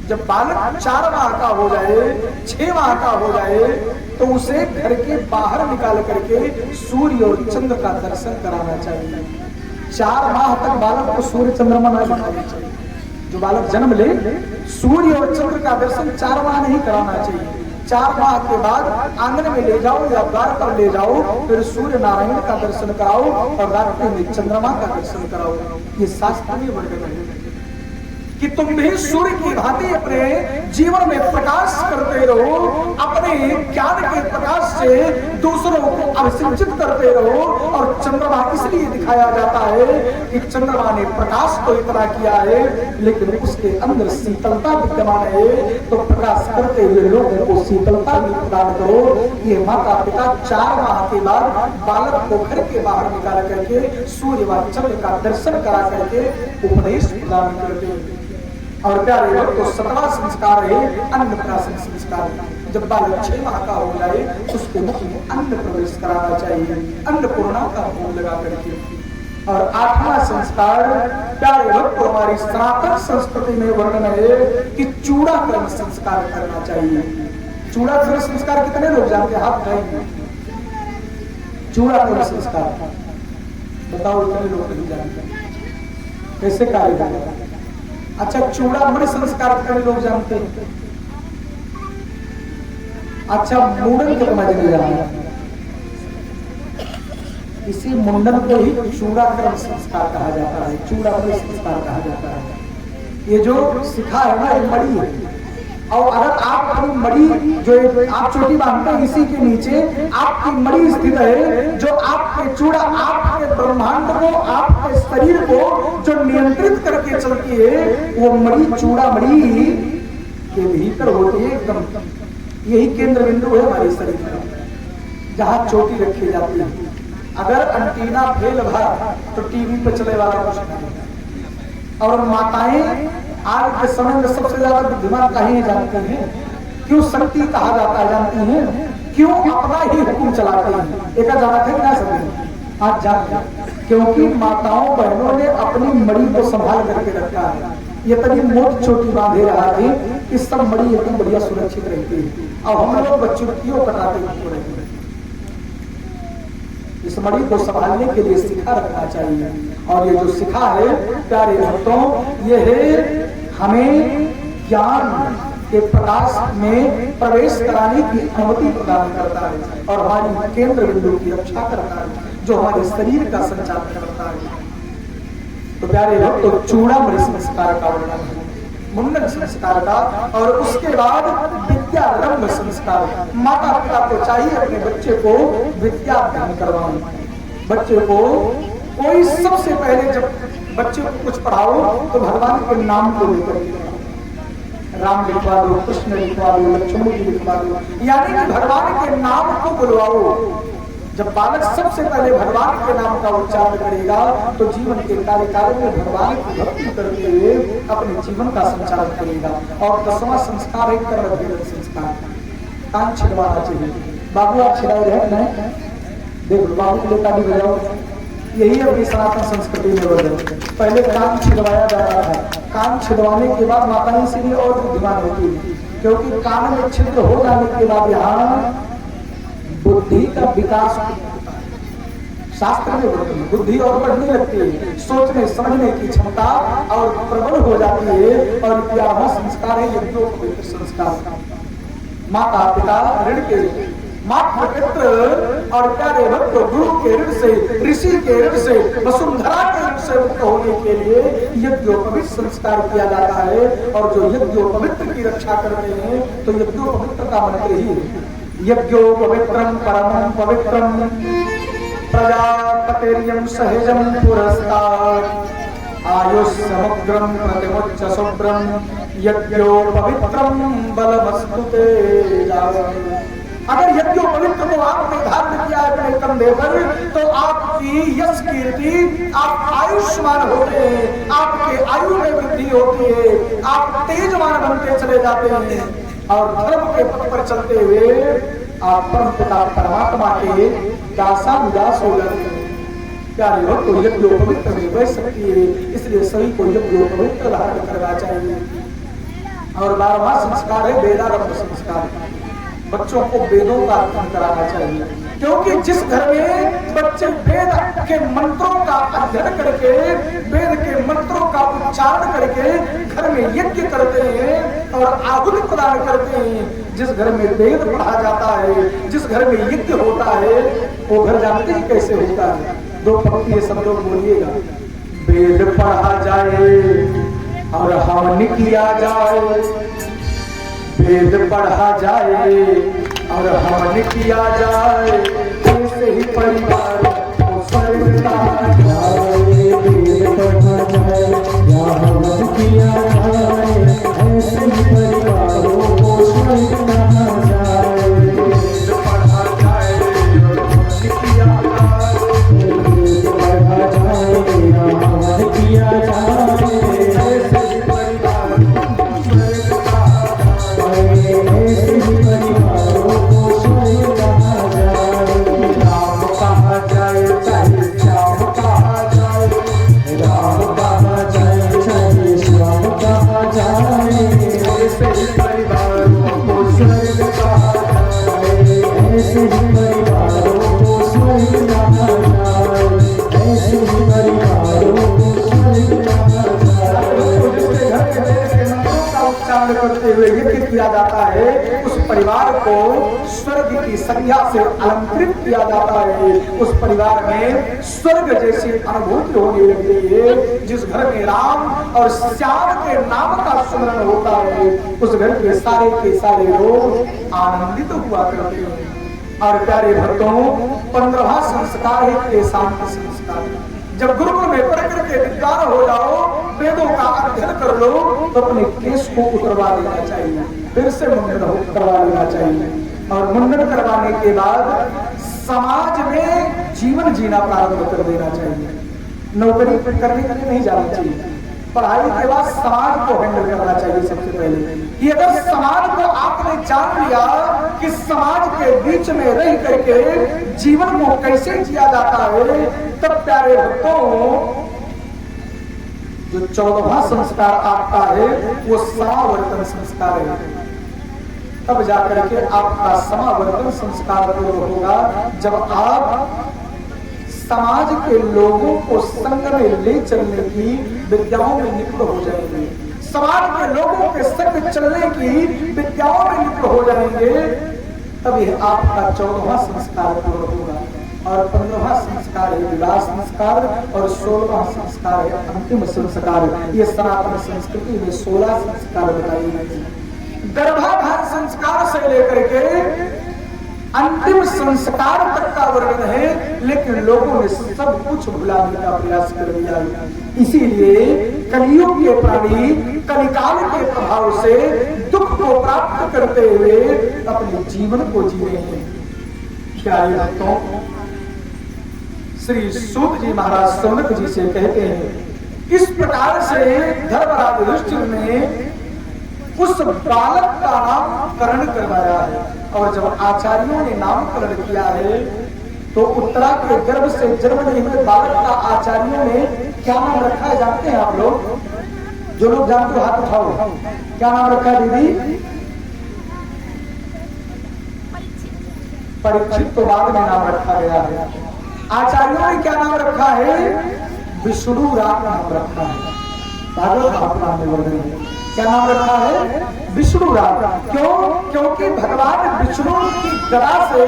जब बालक 4 माह का हो जाए, 6 माह का हो जाए तो उसे घर के बाहर निकाल करके सूर्य और चंद्र का दर्शन कराना चाहिए। 4 माह तक बालक को सूर्य चंद्रमा नहीं दिखाना चाहिए। जो बालक जन्म ले, सूर्य और चंद्र का दर्शन 4 माह नहीं कराना चाहिए। 4 माह के बाद आंगन में ले जाओ या द्वार पर ले जाओ, फिर सूर्य नारायण का दर्शन कराओ और रात्रि में चंद्रमा का दर्शन कराओ। ये शास्त्र में वर्णन है कि तुम भी सूर्य की भांति अपने जीवन में प्रकाश करते रहो, अपने ज्ञान के प्रकाश से दूसरों को अभिसिंचित करते रहो। और चंद्रमा इसलिए दिखाया जाता है कि चंद्रमा ने प्रकाश तो इतना किया है लेकिन उसके अंदर शीतलता विद्यमान है, तो प्रकाश करते हुए लोगों को शीतलता भी प्रदान करो। ये माता पिता 4 माह के बाद बालक को घर के बाहर निकाल करके सूर्य व चंद्र का दर्शन करा करके उपदेश प्रदान करते हैं। और प्यारे भक्तों, 7वां संस्कार है अन्नप्राशन संस्कार। जब बालक 6 माह का हो जाए उसके मुख में अन्न प्रवेश कराना चाहिए, अन्नपूर्णा का फूल लगा करके। और 8वां संस्कार प्यारे भक्तों, हमारी सनातन संस्कृति में वर्णन है कि चूड़ाकरण संस्कार करना चाहिए। चूड़ाकरण संस्कार कितने लोग जानते हैं? हाथ उठाइए। चूड़ाकरण संस्कार बताओ, कितने लोग नहीं जानते? कैसे कार्य करेगा? अच्छा, चूड़ामणि संस्कार कितने लोग जानते हैं? अच्छा, मुंडन कितना जने जानते? इसी मुंडन को ही चूड़ाकरण संस्कार कहा जाता है, चूड़ामणि संस्कार कहा जाता है। ये जो सिखा है ना, ये मणि है। और अगर आप अपनी मणि जो आप चोटी बांधते हैं इसी के नीचे आपकी मणि स्थित है, जो आपके चूड़ा, आपके ब्रह्मांड को, आपके शरीर को जो नियंत्रित करके चलती है, वो मणि चूड़ा मणि के भीतर होती है एकदम। यही केंद्र बिंदु है हमारे शरीर का, जहाँ चोटी रखी जाती है। अगर एंटीना फेल भरा तो टीवी पर चले वाला कुछ नहीं। और माताएं आज के समय में सबसे ज्यादा बुद्धिमान कहीं जानती हैं, क्यों शक्ति कहा जाता है जानती हैं, क्यों अपना ही हुक्म चलाते हैं। एक जाना थे क्या सभी आज जानते हैं, क्योंकि माताओं बहनों ने अपनी मणि को संभाल करके रखा है। ये तभी मोट चोटी बांधे रहा थी कि सब मणि एकदम बढ़िया सुरक्षित रहती है। अब हम लोग बच्चों क्यों कटाते हैं? इस मणि को संभालने के लिए सिखा रखना चाहिए। और ये जो सिखा है प्यारे भक्तों, ये है हमें ज्ञान के प्रकाश में प्रवेश कराने की अनुमति प्रदान करता है और हमारी केंद्र बिंदु की रक्षा करता है, जो हमारे शरीर का संचालन करता है। तो प्यारे भक्तों, चूड़ामणि संस्कार का वर्णन है, मुंडन संस्कार का। और उसके बाद विद्यारंभ संस्कार। माता पिता को चाहिए अपने बच्चे को विद्या अध्ययन करवाएं। बच्चे को कोई सबसे पहले जब बच्चे को कुछ पढ़ाओ तो भगवान के नाम को लेकर राम लिखवा दो, कृष्ण लिखवा दो, लक्ष्मण जी लिखवा दो, यानी कि भगवान के नाम को बुलवाओ। जब बालक सबसे पहले भगवान के नाम का उच्चारण करेगा तो जीवन के कार्यकाल में भगवान की भक्ति करते हुए अपने जीवन का संचालन करेगा। और 10वां संस्कार है कर्मभेदन संस्कार। कान छिड़वाना चाहिए। बाबू आप छिड़ाए रहे हैं, देखो बाबू के लिए ताली बजाओ। यही अपनी सनातन संस्कृति में बदल। पहले कान छिड़वाया जा रहा था, कान छिड़वाने के बाद माताएं इसीलिए और बुद्धिमान होती है, क्योंकि कान में छिद्र हो जाने के बाद यहाँ बुद्धि का विकास शास्त्र में बुद्धि और बढ़ने लगती है, सोचने समझने की क्षमता और प्रबल हो जाती है। और 11वां संस्कार है यज्ञोपवीत संस्कार। माता पिता ऋण के, मात्र पित्र और प्यारे भक्त गुरु के ऋण से, ऋषि के ऋण से, वसुंधरा के ऋण से मुक्त होने के लिए यज्ञोपवीत संस्कार किया जाता है। और जो यज्ञोपवित्र की रक्षा करते हैं तो यज्ञोपवित्र का मंत्र ही है, यज्ञोपवित्रम परमं पवित्रम प्रजापतिर्यं सहजं पुरस्तात् आयुष्समुग्रं प्रतिमुच्च शुभ्रं यज्ञोपवित्रं बलमस्तुते। अगर यज्ञोपवित्र को आपने धारण किया है अपने कंधे पर तो आपकी यश कीर्ति, आप आयुष्मान होते हैं, आपके आयु में वृद्धि होती है, आप तेजवान बनते चले जाते हैं और धर्म के पथ पर चलते हुए आप परम पिता परमात्मा के दासानुदास हो जाते हैं। प्यारे भक्त तो यज्ञोपवित्र में बह सकती है, इसलिए सभी को यज्ञोपवित्र धारण करना चाहिए। और 12वां संस्कार है वेदारंभ संस्कार। बच्चों को वेदों का अध्ययन कराना चाहिए, क्योंकि जिस घर में बच्चे वेद के मंत्रों का अध्ययन करके, वेद के मंत्रों का उच्चारण करके घर में यज्ञ करते हैं और आहुति प्रदान करते हैं, जिस घर में वेद पढ़ा जाता है, जिस घर में यज्ञ होता है, वो घर जानते ही कैसे होता है। 2 पंक्ति ये सब लोग बोलिएगा, वेद पढ़ा जाए और हवन किया जाए, वेद पढ़ा जाए और हवन किया जाए, ऐसे ही परिवार को सरलता जाए। वेद पढ़ा जाए या हवन किया जाए, ऐसे ही परिवारों को सरलता जाए। वेद पढ़ा जाए और हवन किया जाए, वेद पढ़ा जाए या हवन किया जाए, ऐसे ही परिवार को सरलता परिवारों को स्वर्ग कहा जाए। राम कहा जाए चाहे श्याम कहा जाए, राम कहा जाए चाहे श्याम कहा जाए, ऐसे ही परिवारों को स्वर्ग कहा जाए, ऐसे ही परिवारों को स्वर्ग कहा जाए, ऐसे ही परिवारों को स्वर्ग कहा जाए। उच्चारण करते हुए यज्ञ किया जाता है, उस परिवार को स्वर्ग की संज्ञा से अलंकृत किया जाता है, उस परिवार में स्वर्ग जैसी अनुभूति होने लगती है। जिस घर में राम और श्याम के नाम का स्मरण होता है, उस घर के सारे लोग आनंदित हुआ करते हैं। और प्यारे भक्तों, 15वां संस्कार है केशांत संस्कार। जब गुरुकुल में पढ़ करके विद्वान हो जाओ, वेदों का अध्ययन कर लो, तो अपने केश को उतरवा देना चाहिए, फिर से मुंडन करवा लेना चाहिए। और मुंडन करवाने के बाद समाज में जीवन जीना प्रारंभ कर देना चाहिए। नौकरी करने के लिए नहीं जाना चाहिए, पढ़ाई के बाद समाज को हैंडल करना चाहिए सबसे पहले। कि अगर समाज को आपने जान लिया कि समाज के बीच में रह करके जीवन को कैसे जिया जाता है, तब प्यारे भक्तों जो 14वां संस्कार आपका है वो समावर्तन संस्कार है। तब जाकर के आपका समावर्तन संस्कार पूर्ण होगा, जब आप समाज के लोगों को संग में ले चलने की विद्याओं में निपुण हो जाएंगे, समाज के लोगों के संग चलने की विद्याओं में निपुण हो जाएंगे, तब यह आपका 14वां संस्कार पूर्ण होगा। और 15वां संस्कार है विवाह संस्कार और 16वां संस्कार है अंतिम संस्कार। ये सनातन संस्कृति में 16 संस्कार बताए गए हैं। गर्भाधान संस्कार से लेकर के अंतिम संस्कार तक का वर्णन है, लेकिन लोगों ने सब कुछ भुलाने का प्रयास कर दिया। इसीलिए कलियुग के प्राणी कलिकाल के प्रभाव से दुख को प्राप्त करते हुए अपने जीवन को जी रहे हैं। क्या भक्तों, श्री सूत जी महाराज सौनक जी से कहते हैं, इस प्रकार से धर्मराज युधिष्ठिर ने उस बालक का नामकरण करवाया है। और जब आचार्यों ने नामकरण किया है तो उत्तरा के गर्भ से जन्म लिए हुए बालक का आचार्यों ने क्या नाम रखा है जानते हैं आप लोग? जो लोग जानते हो हाथ उठाओ। क्या नाम रखा है दीदी? परीक्षित तो बाद में नाम रखा गया है। आचार्यों ने क्या नाम रखा है? विष्णु राग नाम रखा है। भागवत महापुराण में वर्णन है। क्या नाम रखा है? विष्णु राग। क्यों? क्योंकि भगवान विष्णु की गदा से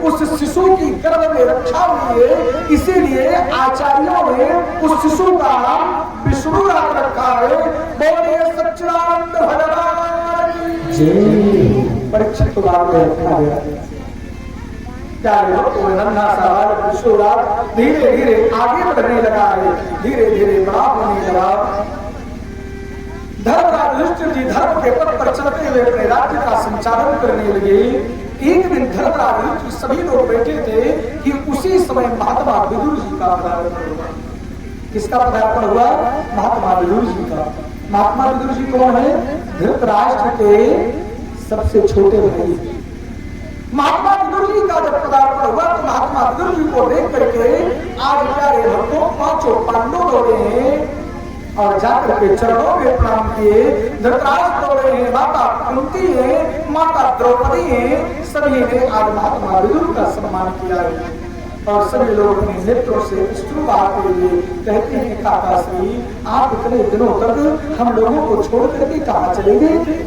उस शिशु की गर्भ में रक्षा हुई है, इसीलिए आचार्यों ने उस शिशु का नाम विष्णु नाम रखा है। बोले सच्चिदानंद भगवान की जय। परीक्षित को बात में रखा गया। प्यारे भक्तों, नन्हा सा विष्णुराज धीरे धीरे आगे बढ़ने लगा है, धीरे धीरे बड़ा होने लगा। धर्मराज युधिष्ठिर जी धर्म के पथ पर चलते हुए अपने राज्य का संचालन करने लगे। एक दिन धर्मराज युधिष्ठिर सभी लोग बैठे थे कि उसी समय महात्मा विदुर जी का पदार्पण हुआ। किसका पदार्पण हुआ? महात्मा विदुर जी का। महात्मा विदुर जी कौन है? धृतराष्ट्र के सबसे छोटे भाई। महात्मा विदुर जी का जब पदार्पण हुआ तो महात्मा विदुर जी को देख करके आज प्यारे भक्तों पांचों पांडव दौड़े हैं और जाकर के चरणों में प्रणाम किए। धृतराष्ट्र दौड़े हैं, माता कुंती है, माता द्रौपदी है, सभी ने आज महात्मा विदुर का सम्मान किया है। और सभी लोग अपने नेत्रों से अश्रु बहाते हुए कहते हैं, काका श्री आप इतने दिनों तक हम लोगों को छोड़ करके कहां चले गए थे?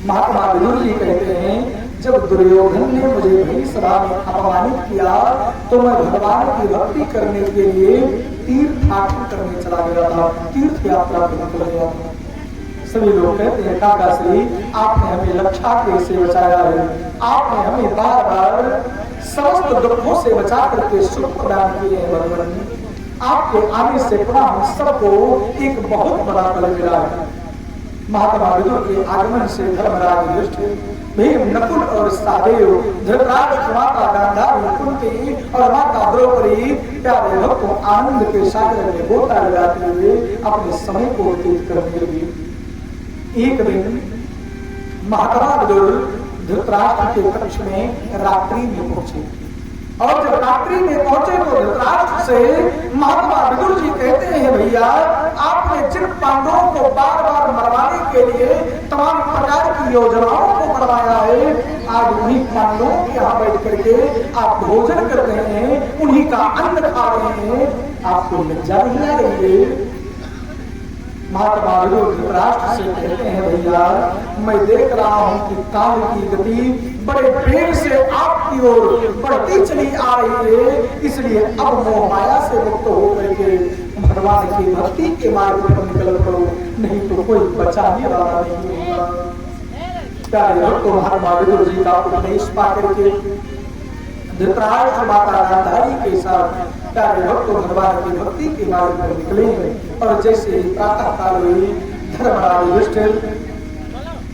महात्मा विदुर जी कहते हैं, जब दुर्योधन ने मुझे भई सभा में अपमानित किया तो मैं भगवान की भक्ति करने के लिए तीर्थ यात्रा करने चला गया था, तीर्थ यात्रा पर निकल गया था। सभी लोग कहते हैं, काका श्री आपने हमें लक्षाग्नि से बचाया है, आपने हमें बार बार समस्त दुखों से बचा करके सुख प्रदान किए हैं। भगवान आपके आने से पुनः हम सबको एक बहुत बड़ा बल मिला है। महात्मा विदुर के आगमन से धर्मराज युधिष्ठिर, भीम, नकुल और सहदेव, धृतराष्ट्र, माता गांधारी, कुंती और माता द्रौपदी प्यारे भक्तों आनंद के सागर में गोता लगाते हुए अपने समय को व्यतीत करने लगे। एक दिन महात्मा विदुर धृतराष्ट्र के कक्ष में रात्रि में पहुंचे और जब रात्रि में पहुंचे तो धृतराष्ट्र से महात्मा विदुर जी कहते हैं, भैया आपने जिन पांडवों को बार बार मरवाने के लिए तमाम प्रकार की योजनाओं को बनवाया है, आज उन्हीं पांडवों के यहाँ बैठ करके आप भोजन कर रहे हैं, उन्हीं का अन्न खा रहे हैं, आपको लज्जा नहीं आ रही है? महात्मा विदुर धृतराष्ट्र से कहते हैं, भैया मैं देख रहा हूं कि काल की गति बड़े वेग से आपकी ओर बढ़ती चली आ रही है, इसलिए अब मोह माया से मुक्त होकर के भगवान की भक्ति के मार्ग पर निकल पड़ो, नहीं तो कोई बचाने वाला नहीं होगा। प्यारे भक्तों, महात्मा विदुर जी का उपदेश पा करके धृतराष्ट्र माता गांधारी के साथ प्यारे भक्तों भगवान की भक्ति के मार्ग पर निकले हैं। और जैसे ही प्रातः काल हुई, धर्मराज युधिष्ठिर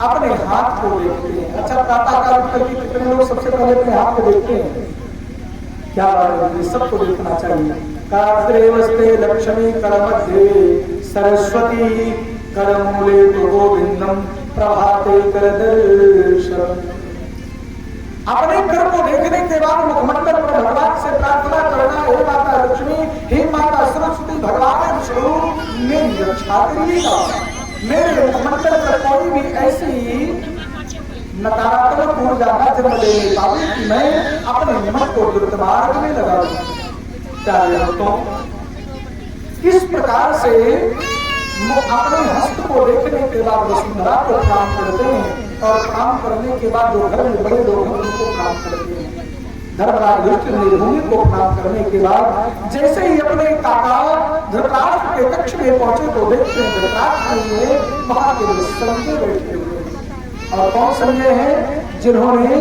अपने हाथ को देखते हैं। अच्छा, प्रातः काल करके कितने लोग सबसे पहले अपने हाथ को देखते हैं? क्या बात है, सबको देखना चाहिए। काग्रेवस्ते लक्ष्मी करमध्ये सरस्वती करमूले तो गोविंदम प्रभाते करदर्शन। अपने कर को देखने के बाद मुखमंडल पर भगवान से प्रार्थना करना, हे माता लक्ष्मी, हे माता सरस्वती, भगवान विष्णु मेरी रक्षा करिएगा, मेरे मुखमंडल पर कोई भी ऐसी नकारात्मक ऊर्जा न जन्म लेने पावे कि मैं अपने निमक को दुर्ग मार्ग में लगा दूं। प्यारे भक्तों, किस प्रकार से अपने हस्त को देखने के बाद वसुंधरा को प्रणाम करते हैं और प्रणाम करने के बाद जो घर में बड़े लोग हैं उनको प्रणाम करते हैं। धर्मराज युधिष्ठिर ने भूमि को प्रणाम करने के बाद जैसे ही अपने काका धृतराष्ट्र के कक्ष में पहुंचे तो देखते हैं धृतराष्ट्र ने वहां के संजय बैठे हुए। और कौन संजय है? जिन्होंने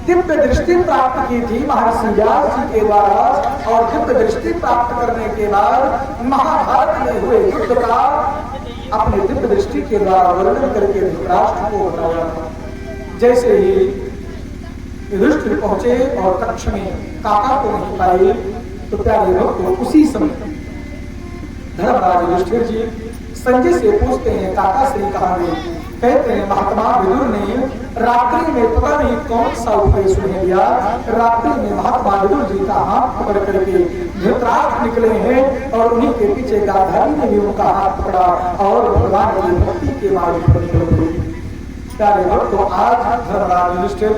दिव्य दृष्टि प्राप्त की थी महर्षि व्यास जी के द्वारा, और दिव्य दृष्टि प्राप्त करने के बाद महाभारत में हुए युद्ध का अपने दिव्य दृष्टि के द्वारा वर्णन करके धृतराष्ट्र को बताया था। जैसे ही युधिष्ठिर पहुंचे और कक्ष में काका को नहीं पाए तो प्यारे भक्तों उसी समय धर्मराज युधिष्ठिर जी संजय से पूछते हैं, काका श्री कहाँ गए? कहते हैं, महात्मा विदुर ने रात्रि में पता नहीं कौन सा उपदेश उन्हें दिया, रात्रि में महात्मा विदुर जी का हाथ पकड़ करके धृतराष्ट्र निकले हैं और उन्हीं के पीछे गांधारी ने भी उनका हाथ पकड़ा और भगवान की भक्ति के मार्ग पर निकल गए। प्यारे भक्तों, आज धर्मराज युधिष्ठिर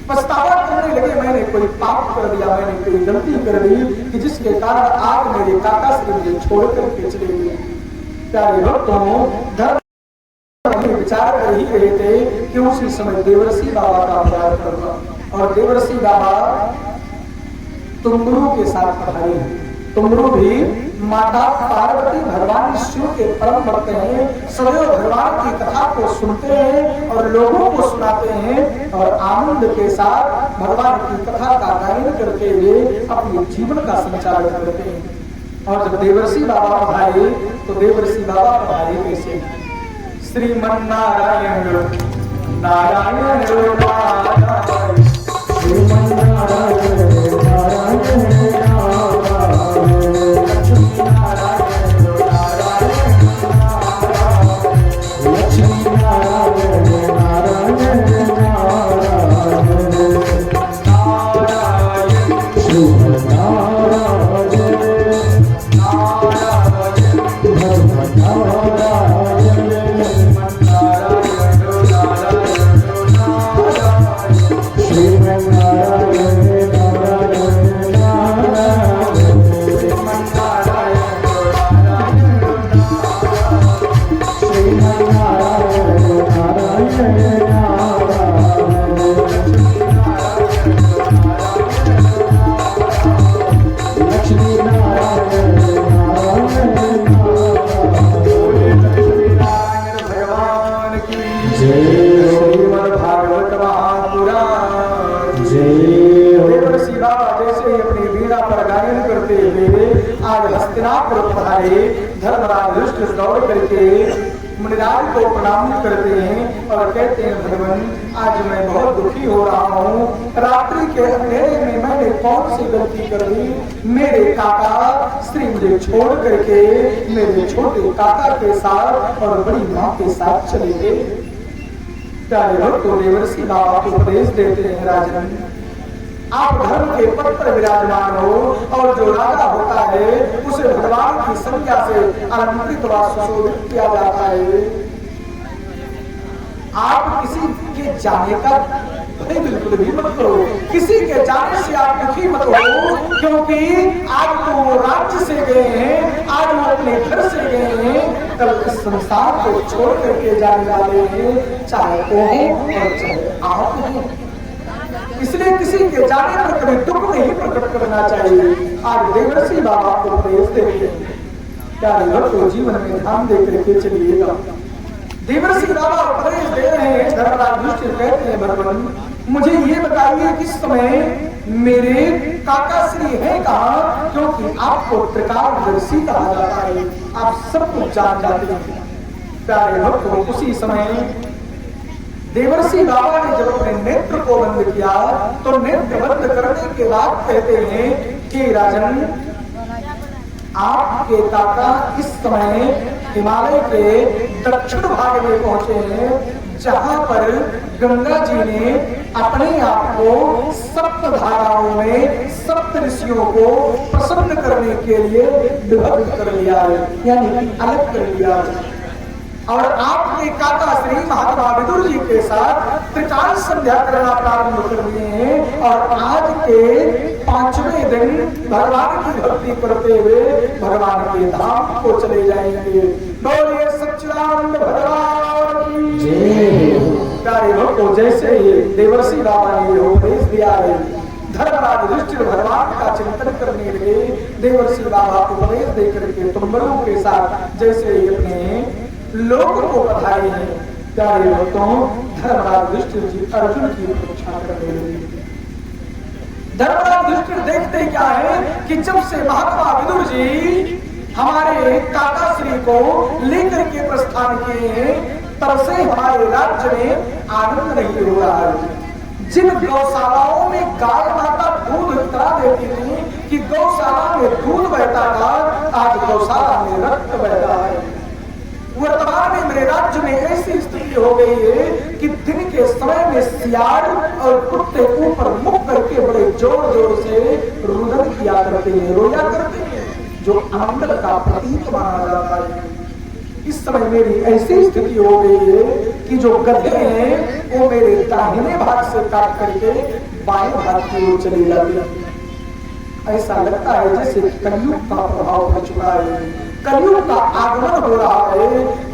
पछतावा करने लगे, मैंने कोई पाप कर दिया, मैंने कोई गलती कर दी कि जिसके कारण आज मेरे काका श्री मुझे छोड़ करके चले गए। प्यारे भक्तों, हम विचार कर ही रहे थे कि उसी समय देवर्षि बाबा का अवतार करना। और देवर्षि बाबा तुमरू के साथ पधारे हैं। तुमरू भी माता पार्वती भगवान शिव के परम भक्त हैं, सदैव भगवान की कथा को सुनते हैं और लोगों को सुनाते हैं और आनंद के साथ भगवान की कथा का गायन करते हुए अपने जीवन का संचालन करते हैं। और जब देवर्षि बाबा पधारे तो देवर्षि बाबा पधारे कैसे? श्रीमन्नारायण नारायण नारायण श्रीमन्नारायण धर्मराज युधिष्ठिर दौड़ करके मुनिराज को प्रणाम करते हैं और कहते हैं, भगवान आज मैं बहुत दुखी हो रहा हूँ। रात्रि के अंधेरे में मैंने कौन सी गलती कर दी? मेरे काका श्री मुझे छोड़ करके मेरे छोटे काका के साथ और बड़ी माँ के साथ चले गए। प्यारे भक्तों, देवर्षि बाबा को उपदेश देते हैं, राजन आप धर्म के पद पर विराजमान हो और जो राजा होता है उसे भगवान की संज्ञा से अलंकृत व सुशोभित किया जाता है। आप किसी के जाने का भय बिल्कुल भी मत करो, किसी के जाने से आप दुखी मत हो, क्योंकि आज तो वो राज्य से गए हैं, आज वो अपने घर से गए हैं, कल इस संसार को छोड़ करके जाने वाले हैं, चाहे वो हो और चाहे आप हो। इसलिए किसी के जाने पर कभी दुख नहीं प्रकट करना चाहिए। आज देवर्षि बाबा को उपदेश देते हैं, प्यारे भक्तों जीवन में ध्यान दे करके चलिएगा। देवर्षि बाबा उपदेश दे रहे हैं। धर्मराज युधिष्ठिर कहते हैं, भगवान मुझे ये बताइए किस समय मेरे काका श्री है कहाँ, क्योंकि आपको त्रिकालदर्शी कहा जाता है, आप सब कुछ जान जाते हैं। प्यारे भक्तों उसी समय देवर्षि बाबा ने जब अपने नेत्र को बंद किया तो नेत्र बंद करने के बाद कहते हैं कि राजन आपके काका इस समय हिमालय के दक्षिण भाग में पहुंचे हैं, जहां पर गंगा जी ने अपने आप को सप्त धाराओं में सप्त ऋषियों को प्रसन्न करने के लिए विभक्त कर लिया है, यानी अलग कर लिया है। और आपके काका श्री महात्मा विदुर जी के साथ त्रिकाल संध्या करना प्रारंभ कर दिए हैं और आज के 5वें दिन भगवान की भक्ति करते हुए भगवान के धाम को चले जाएंगे। बोलिए सच्चिदानंद भगवान की जय। प्यारे भक्तों जैसे ही देवर्षि बाबा ने उपदेश दिया है, धर्मराज युधिष्ठिर भगवान का चिंतन करने लगे। देवर्षि बाबा को उपदेश देकर के तुमरों के साथ जैसे ही अपने लोग को बधाई है। प्यारे भक्तों धर्मराज युधिष्ठिर जी अर्जुन की प्रतीक्षा करने लगे। धर्मराज युधिष्ठिर देखते क्या है कि जब से महात्मा विदुर जी हमारे काका श्री को लेकर के प्रस्थान किए हैं, तब से हमारे राज्य में आनंद नहीं हो रहा है। जिन गौशालाओं में गाय माता दूध इतना देती थी कि गौशाला में दूध बहता था, आज गौशाला में रक्त बहता है। वर्तमान में मेरे राज्य में ऐसी स्थिति हो गई है कि दिन के समय में सियार और कुत्ते ऊपर मुख करके बड़े जोर जोर से रुदन किया करते हैं, रोया करते हैं, जो आनंद का प्रतीक माना जाता है। इस समय मेरी ऐसी स्थिति हो गई है कि जो गधे हैं वो मेरे दाहिने भाग से काट करके बाएं भाग की ओर चले जाते हैं। ऐसा लगता है जैसे कलयुग का प्रभाव हो चुका है। कलयुग का आगमन हो रहा है।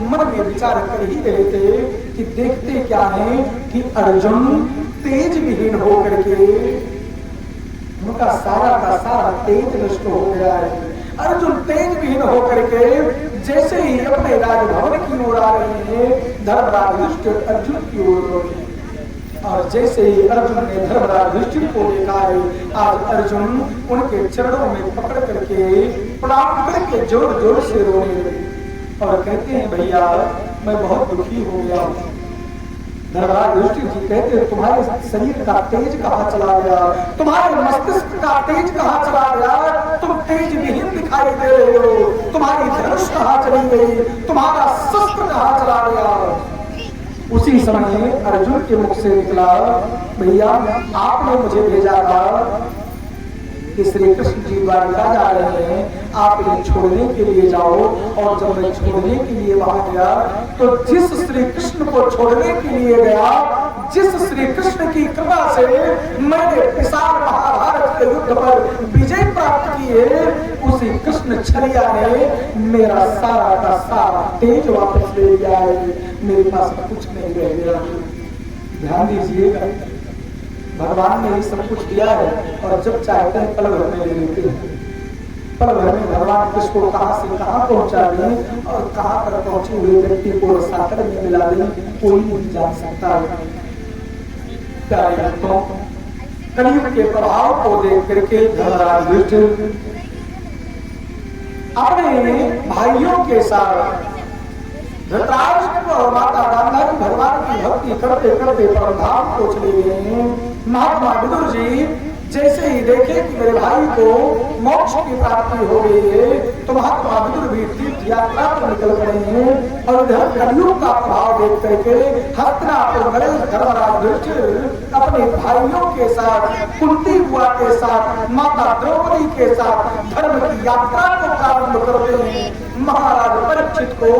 मन में विचार कर ही रहे थे कि देखते क्या है कि अर्जुन तेज विहीन होकर के उनका सारा का सारा तेज नष्ट हो गया है। अर्जुन तेज विहीन होकर के जैसे ही अपने राजभवन की ओर आ रहे हैं, धर्मराज युधिष्ठिर अर्जुन की ओर दौड़े और जैसे ही अर्जुन ने धर्मराज युधिष्ठिर को देखा है, आज अर्जुन उनके चरणों में पकड़ करके प्रणाम करके जोर जोर से रोने लगे और कहते हैं भैया मैं बहुत दुखी हो गया हूँ। धर्मराज युधिष्ठिर जी कहते हैं तुम्हारे शरीर का तेज कहाँ चला गया, तुम्हारे मस्तिष्क का तेज कहाँ चला गया, तुम तेज विहीन दिखाई दे रहे हो, तुम्हारी धनुष कहाँ चली गई, तुम्हारा शस्त्र कहाँ चला गया। उसी समय अर्जुन के मुख से निकला भैया आपने मुझे भेजा था कि श्री कृष्ण जी द्वारिका जा रहे हैं, आप इन्हें छोड़ने के लिए जाओ। और जब मैं छोड़ने के लिए वहां गया तो जिस श्री कृष्ण को छोड़ने के लिए गया, जिस श्री कृष्ण की कृपा से मैंने विशाल महाभारत के युद्ध पर विजय प्राप्त की है, उसी कृष्ण छलिया ने मेरा सारा का सारा तेज वापस ले लिया है, मेरे पास कुछ नहीं रह गया। ध्यान दीजिएगा भगवान ने ये सब कुछ दिया है और जब चाहते हैं पल भर में ले लेते हैं। पल भर में भगवान किसको कहां से कहां पहुंचा दें और कहां पर पहुंचे हुए व्यक्ति को साकर में मिला दें, कोई नहीं जान सकता। प्यारे भक्तों, कलयुग के प्रभाव को देख करके धर्मराज युधिष्ठिर अपने भाइयों के साथ धृतराष्ट्र और माता गांधारी भगवान की भक्ति करते करते परमधाम को चले गए हैं। महात्मा विदुर जी जैसे ही देखे कि मेरे भाई को मोक्ष की प्राप्ति हो गई है, तो महात्मा विदुर भी तीर्थ यात्रा पर निकल पड़े हैं और इधर कलयुग का प्रभाव देख करके हस्तिनापुर गए धर्मराज युधिष्ठिर अपने भाइयों के साथ, कुंती बुआ के साथ, माता द्रौपदी के साथ धर्म की यात्रा को प्रारंभ करते हैं। महाराज परीक्षित को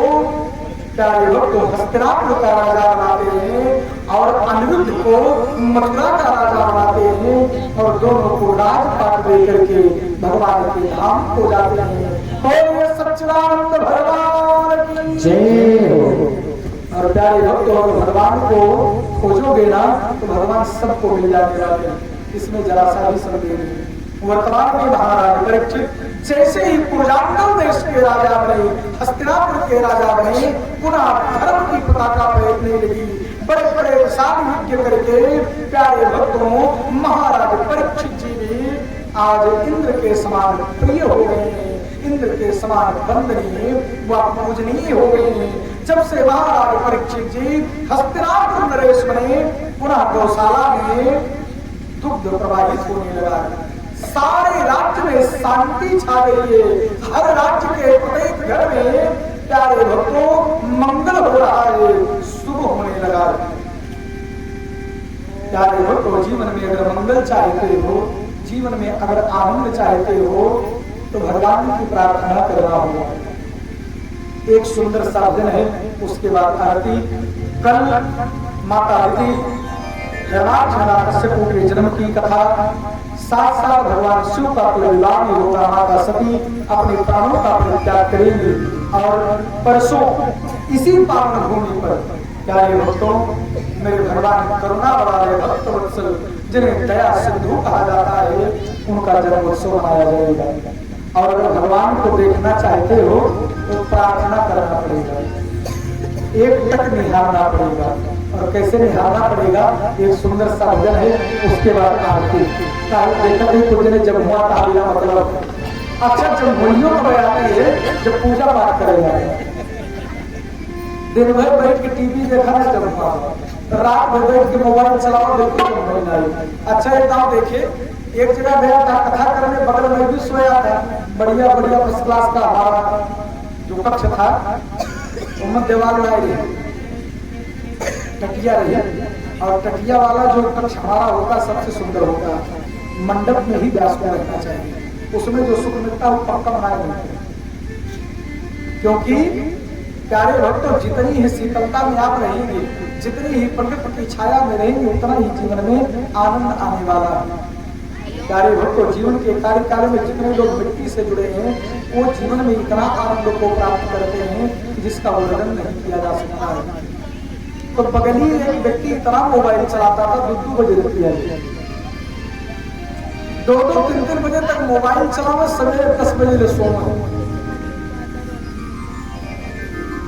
प्यारे भक्तों हस्तिनापुर का राजा बनाते हैं और अनिरुद्ध को मथुरा का राजा बनाते हैं और दोनों को राजपाट दे करके भगवान के धाम को जाते हैं। बोलिए सच्चिदानंद भगवान की जय हो। और प्यारे भक्तों भगवान को खोजोगे ना तो भगवान सबको मिल जाने वाले हैं, इसमें जरा सा भी संदेह नहीं। वर्तमान में महाराज परीक्षित जैसे ही पूर्वांचल देश के राजा बने, हस्तिनापुर के राजा बने, पुनः धर्म की पताका फहरने लगी। बड़े बड़े विशाल यज्ञ करके प्यारे भक्तों महाराज परीक्षित जी भी आज इंद्र के समान प्रिय हो गए हैं, इंद्र के समान वंदनीय व पूजनीय हो गए हैं। जब से महाराज परीक्षित जी हस्तिनापुर नरेश बने, पुनः गौशाला में दुग्ध प्रवाहित होने लगा, सारे राज्य में शांति छा गई है। हर राज्य के प्रत्येक घर में प्यारे भक्तों मंगल हो रहा है, शुभ होने लगा। प्यारे भक्तों जीवन में अगर मंगल चाहते हो, जीवन में अगर आनंद चाहते हो तो भगवान की प्रार्थना करना होगा। एक सुंदर सा भजन है, उसके बाद आरती। कल माता अदिति हिरण्याकश्यप के जन्म की कथा, साथ साथ भगवान शिव का विवाह में होगा, माता सती अपने प्राणों का परित्याग करेंगे। और परसों इसी पावन भूमि पर प्यारे भक्तों मेरे भगवान करुणा वाले भक्त वत्सल जिन्हें दया सिंधु कहा जाता है, उनका जन्मोत्सव मनाया जाएगा। और अगर भगवान को देखना चाहते हो तो प्रार्थना करना पड़ेगा, एक टक निहारना पड़ेगा। और कैसे निहारना पड़ेगा, एक सुंदर सा भजन है, उसके बाद आरती। देखा नहीं कुछ ने जब हुआ तालिया मतलब अच्छा जब होलियों को आती है, जब पूजा पाठ करेगा, दिन भर बैठ के टीवी देखा है, जब हुआ रात भर बैठ के मोबाइल चलाओ, देखो जब होली। अच्छा एक गाँव देखे, एक जगह गया था कथा करने, बगल में भी सोया था बढ़िया बढ़िया फर्स्ट क्लास का हमारा जो कक्ष था, उनमें दीवार लाई टकिया रही, और टकिया वाला जो कक्ष हमारा होता सबसे सुंदर होता, मंडप में ही व्यास को रखना चाहिए, उसमें जो सुख मिलता है वो पक्का बनाए रखते हैं। क्योंकि प्यारे भक्तों जितनी ही शीतलता में आप रहेंगे, जितनी ही प्रकृति की छाया में रहेंगे, उतना ही जीवन में आनंद आने वाला है। प्यारे भक्तों, जीवन के कार्य काल में जितने लोग मिट्टी से जुड़े हैं वो जीवन में इतना आनंद को प्राप्त करते हैं जिसका वर्णन नहीं किया जा सकता है। तो बगली एक व्यक्ति इतना मोबाइल चलाता था 2 बजे तक किया, 2-3 बजे तक मोबाइल चलावे, सवेरे 10 बजे ले सोना।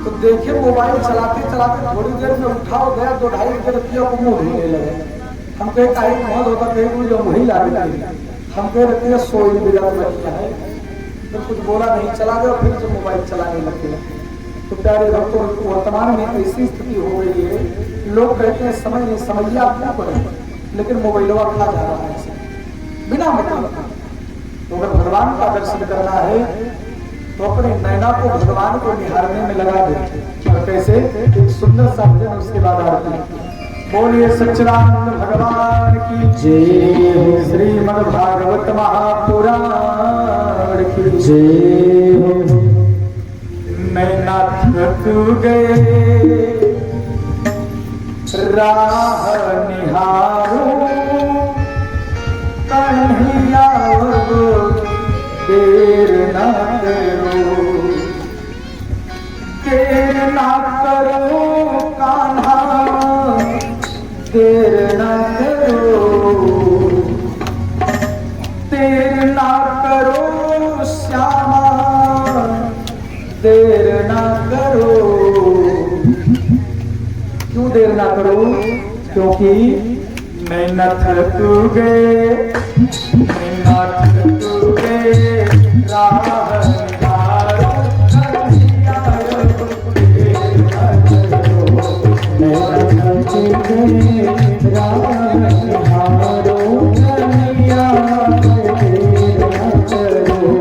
तो देखिए मोबाइल चलाते चलाते थोड़ी देर में उठा हो गया, 2-2.5 घंटे को मुंह धोने लगे। हम कहे का बहुत होता कहीं जो वही ला देती है, हम कह रहे थे सोई बिजा लगी है, फिर कुछ बोला नहीं, चला गया, फिर जो मोबाइल चलाने लगे। तो प्यारे भक्तों, वर्तमान में ऐसी स्थिति हो गई है, लोग कहते हैं समय नहीं, समैया क्या पड़े, लेकिन मोबाइलवा खा जा रहा है बिना मतलब। तो अगर भगवान का दर्शन करना है तो अपने नैना को भगवान को निहारने में लगा दे। और कैसे? एक सुंदर सा भजन, उसके बाद आरती। बोलिए सच्चिदानंद भगवान की जय। श्रीमद् भागवत महापुराण की जय। नैना थक गए राह निहारो, कन्हैया देर न करो, देर न करो कान्हा, देर न करो, देर न करो श्यामा, देर न करो। क्यों देर ना करो? क्योंकि नैना थक गए, नैना थक गए राह निहारो, कन्हैया देर न करो, नैना थक गए राह निहारो, कन्हैया देर न करो।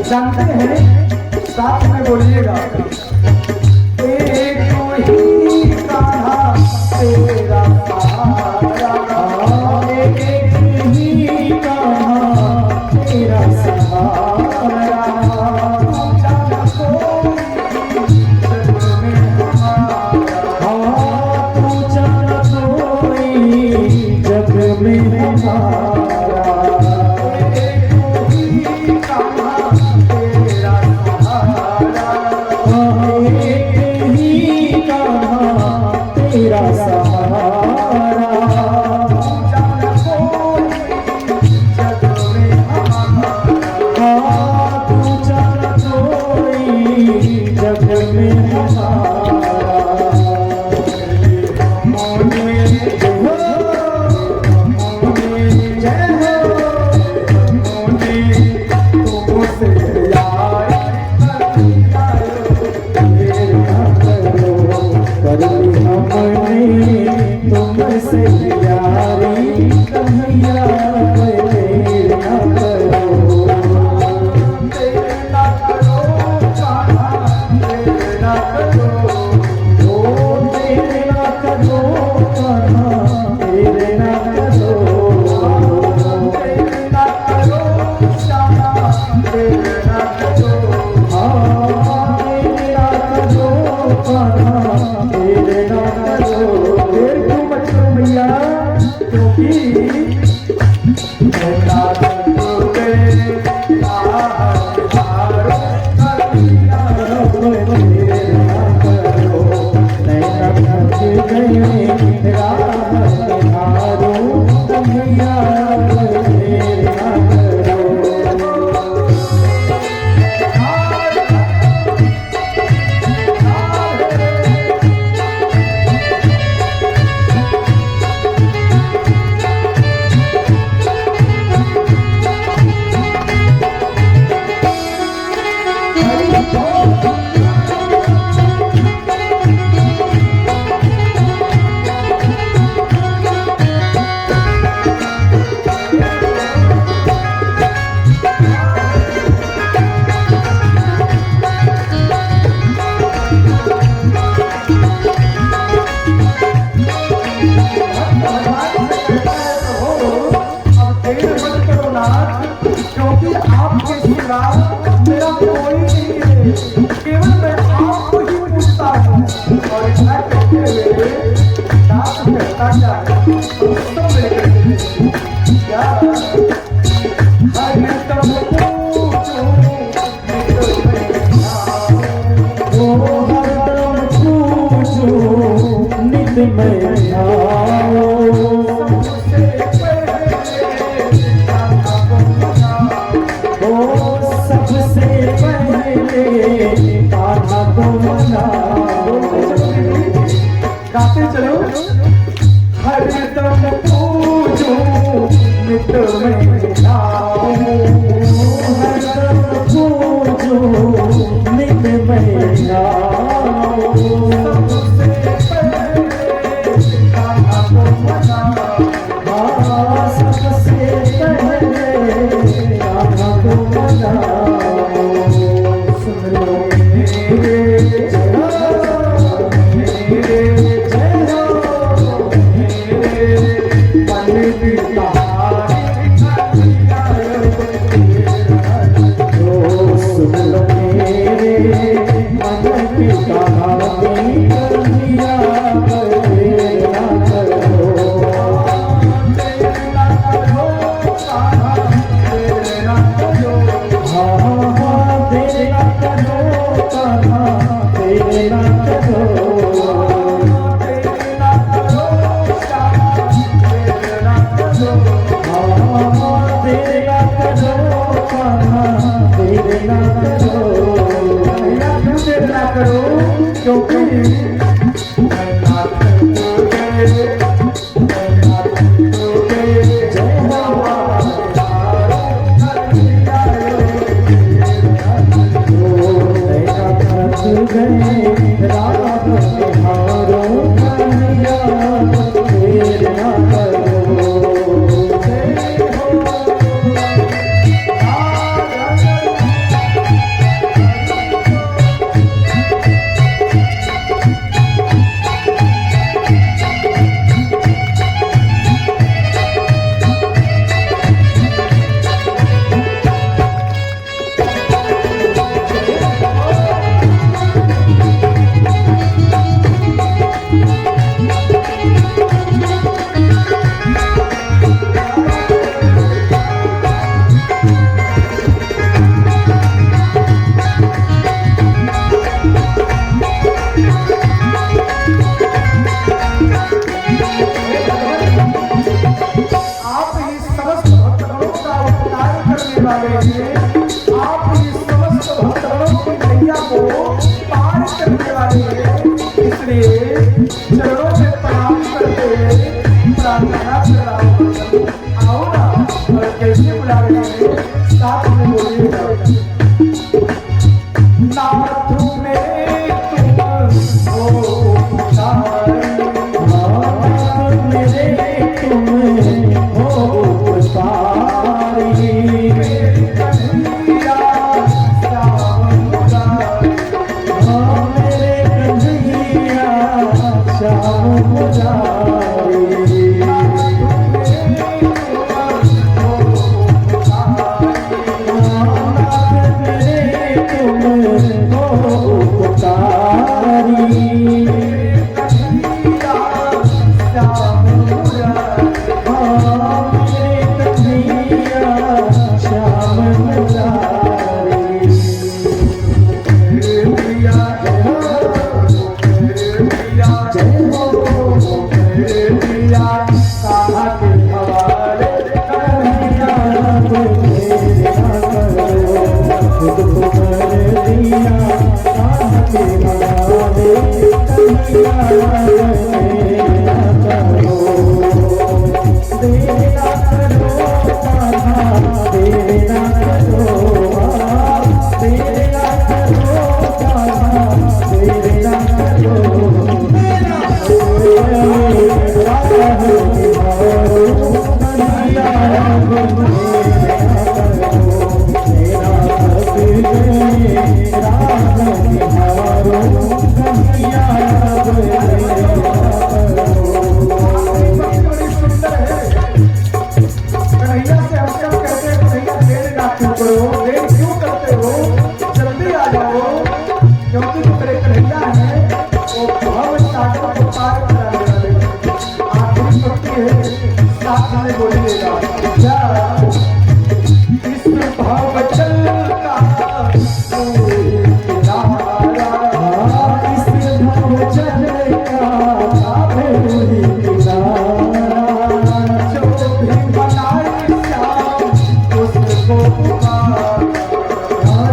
जानते हैं, साथ में बोलिएगा। एक ही कान्हा तेरा सहारा, एक ही कान्हा तेरा सहारा, तू जाना कोई जग में हमारा। नाथ, क्योंकि आपके सिवा मेरा कोई नहीं है, केवल मैं आपको ही पूछता हूँ। और इतना कहते हुए नाथ कहता क्या है, हम सब मिलकर क्या हर तब पूछो ओ हरदम पूछो नित मैं आओ, ओ सबसे पहले कान्हा को मनाओ। गाते चलो हर दम पूछो नित में आओ, हरदम पूछो नित मैं आओ, सबसे पहले कान्हा को मनाओ। हाँ सबसे पहले कान्हा को मनाओ। सुन लो मेरे जय हो, मेरे जय हो, मेरे मन की ओ सुन लो मेरे मन की कहानी, कन्हैया तेरा करो। हाँ हाँ तेरे ना करो कान्हा, तेरे ना करो। हाँ हाँ तेरे ना करो कान्हा, तेरे ना करो। क्योंकि जय हो नैना थक गए रात निहारो, कन्हैया तेरे ना करो। आप ही समस्त भक्तगणों का उपकार करने वाले हैं, आप ही समस्त भक्तगणों की नैया को पार करने वाले हैं। इसलिए चरणों में प्रणाम करते हुए प्रार्थना कर रहा हूँ, आओ ना। और कैसे बुला रहे हैं, साथ में बोलिएगा। नाथ में तुम हो पुकारी, हाँ मेरे तुम हो पुकारी, कन्हैया श्याम मुरारी। हाँ मेरे कन्हैया श्याम मुरारी। उसको पुकारा,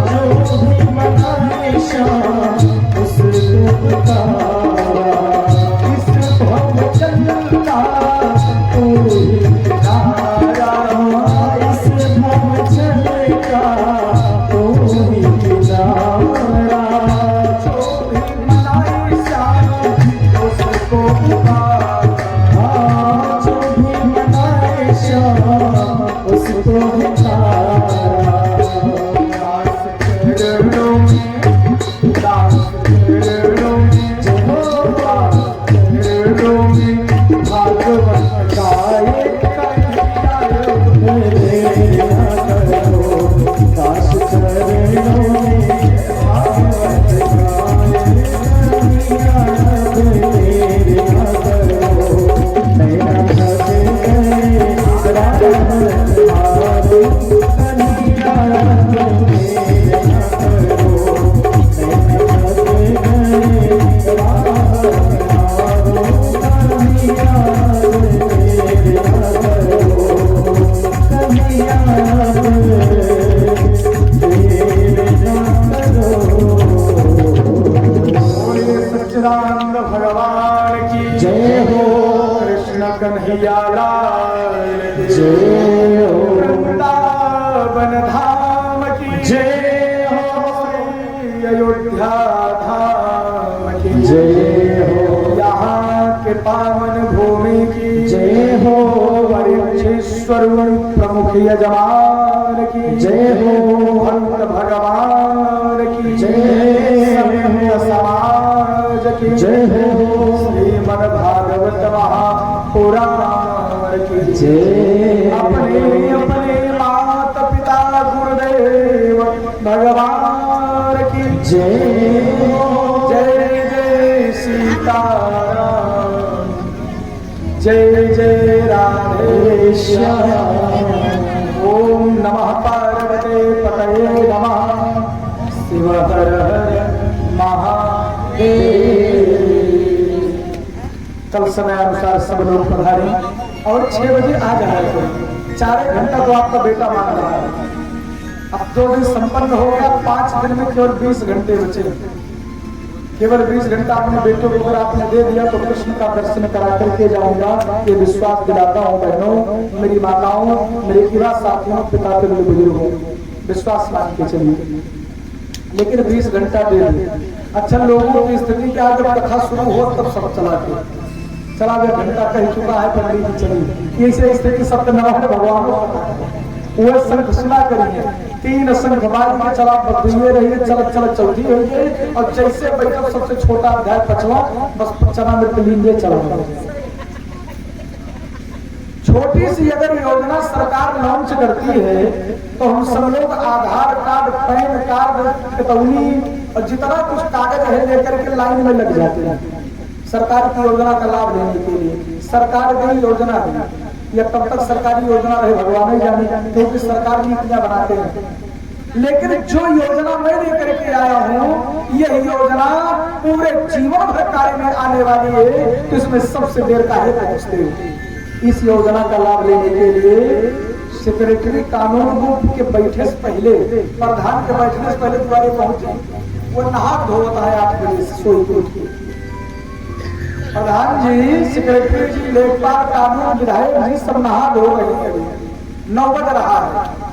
जो भी मनाए श्याम उसको पुकारा। इस भव चलता तू ही किनारा, इस भव चलता तू ही किनारा। जो भी मनाए श्याम उसको पुकारा, जो भी मनाए श्याम उसको पुकारा। दास चरणों में, दास चरणों में, दास चरणों में भागवत गाए कन्हैया मेरे ना करो दास चरणों में भागवत गाए कन्हैया। मेरे ना करो नैना ढके गए राधा तुम्हारे कन्हैया। मेरे ना करो नैना ढके गए राधा तुम्हारे कन्हैया। मेरे ना करो कन्हैया। मेरे ना करो। बोले सच्चिदानंद भगवान की जय हो। कृष्ण कन्हैया लाल की जय हो। वृंदावन धाम की जय हो। श्री अयोध्या धाम की जय हो। यहाँ के पावन भूमि की जय हो। परीक्षेश्वर प्रमुख यजमान की जय हो। भक्त भगवान की जय सभ्य समाज की जय हो। श्रीमद् भागवत महापुराण की जय। अपने अपने माता पिता गुरुदेव भगवान की जय हो। जय जय सीताराम, जय जय राधे श्याम। ओम नमः पार्वते पतये नमः, शिव हर हर महादेव। कल समय अनुसार सब लोग पधारे और 6 बजे आ जाए। 4 घंटा तो आपका बेटा मान रहा है। अब 2 दिन संपन्न हो गया, 5 दिन में केवल 20 घंटे बचे। केवल 20 घंटा अपने बेटों को अगर आपने दे दिया तो कृष्ण का दर्शन करा करके जाऊंगा, ये विश्वास दिलाता हूँ बहनों, मेरी माताओं, मेरे युवा साथियों, पिता के बड़े बुजुर्गों, विश्वास मान के चलिए। लेकिन 20 घंटा दे दिए। अच्छा, लोगों की स्थिति क्या, जब कथा शुरू हो तब सब चला गया, घंटा कह चुका है पंडित जी चलिए। ऐसे स्थिति सत्यनारायण भगवान वह शंख सुना करिए, 3 शंख बाद में चला बदलिए रहिए, चल चौथी होइए, और जैसे बैठक सबसे छोटा अध्याय 5वां, बस चरणामृत लीजिए, चला। छोटी सी अगर योजना सरकार लॉन्च करती है तो हम सब लोग आधार कार्ड, पैन कार्ड, कतौनी और जितना कुछ कागज है लेकर के लाइन में लग जाते हैं सरकार की योजना का लाभ लेने के लिए। सरकार की योजना है या तब तक सरकारी योजना रहे भगवान ही जाने, क्योंकि सरकार नीतियां बनाते हैं। लेकिन जो योजना मैं लेकर के आया हूँ, यह योजना पूरे जीवन भर कार्य में आने वाली है, तो इसमें सबसे देर का है पहुंचते हो। इस योजना का लाभ लेने के लिए सेक्रेटरी कानून ग्रुप के बैठने से पहले, प्रधान के बैठने से पहले द्वारे पहुंचे, वो नहा धोता है आपके लिए सोई को। प्रधान जी, सेक्रेटरी जी, लेखपाल, कानून, विधायक जी सब नहा धो रहे हैं। 9 बज रहा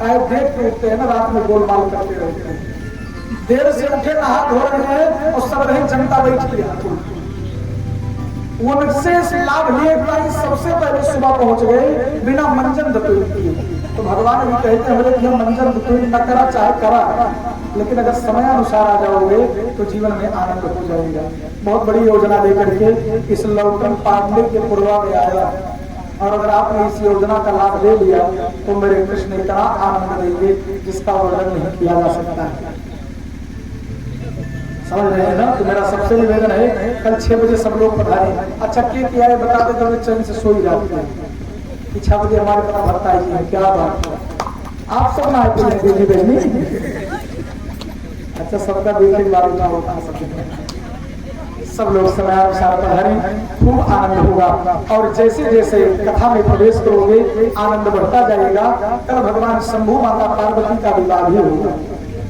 है, देर के उठते हैं ना, रात में गोलमाल करते रहते हैं। देर से उठे, नहा धो रहे हैं और सब रहे जनता बैठी है। उनसे लाभ लिए सबसे पहले सुबह पहुंच गए बिना मंजन धतूर किए। तो भगवान भी कहते हैं कि हम मंजन धतूर न करा चाहे करा, लेकिन अगर समय अनुसार आ जाओगे तो जीवन में आनंद हो जाएगा। बहुत बड़ी योजना लेकर के इस लौटन पांडे के पूर्वा में आया, और अगर आपने इस योजना का लाभ ले लिया तो मेरे कृष्ण इतना आनंद देंगे जिसका वर्णन नहीं किया जा सकता है। समझ रहे हैं ना? तो मेरा सबसे निवेदन है, कल 6 बजे सब लोग पधारे। अच्छा, क्या है बताते जब चैन से सोई जाते हैं कि 6 बजे हमारे पता भरता है। क्या बात है, आप सब ना आते हैं दीदी बहनी। अच्छा, सबका देखे बारे में होता है, सब लोग समयानुसार पधारें, खूब आनंद होगा। और जैसे जैसे कथा में प्रवेश करोगे आनंद बढ़ता जाएगा। कल भगवान शंभु माता पार्वती का विवाह भी होगा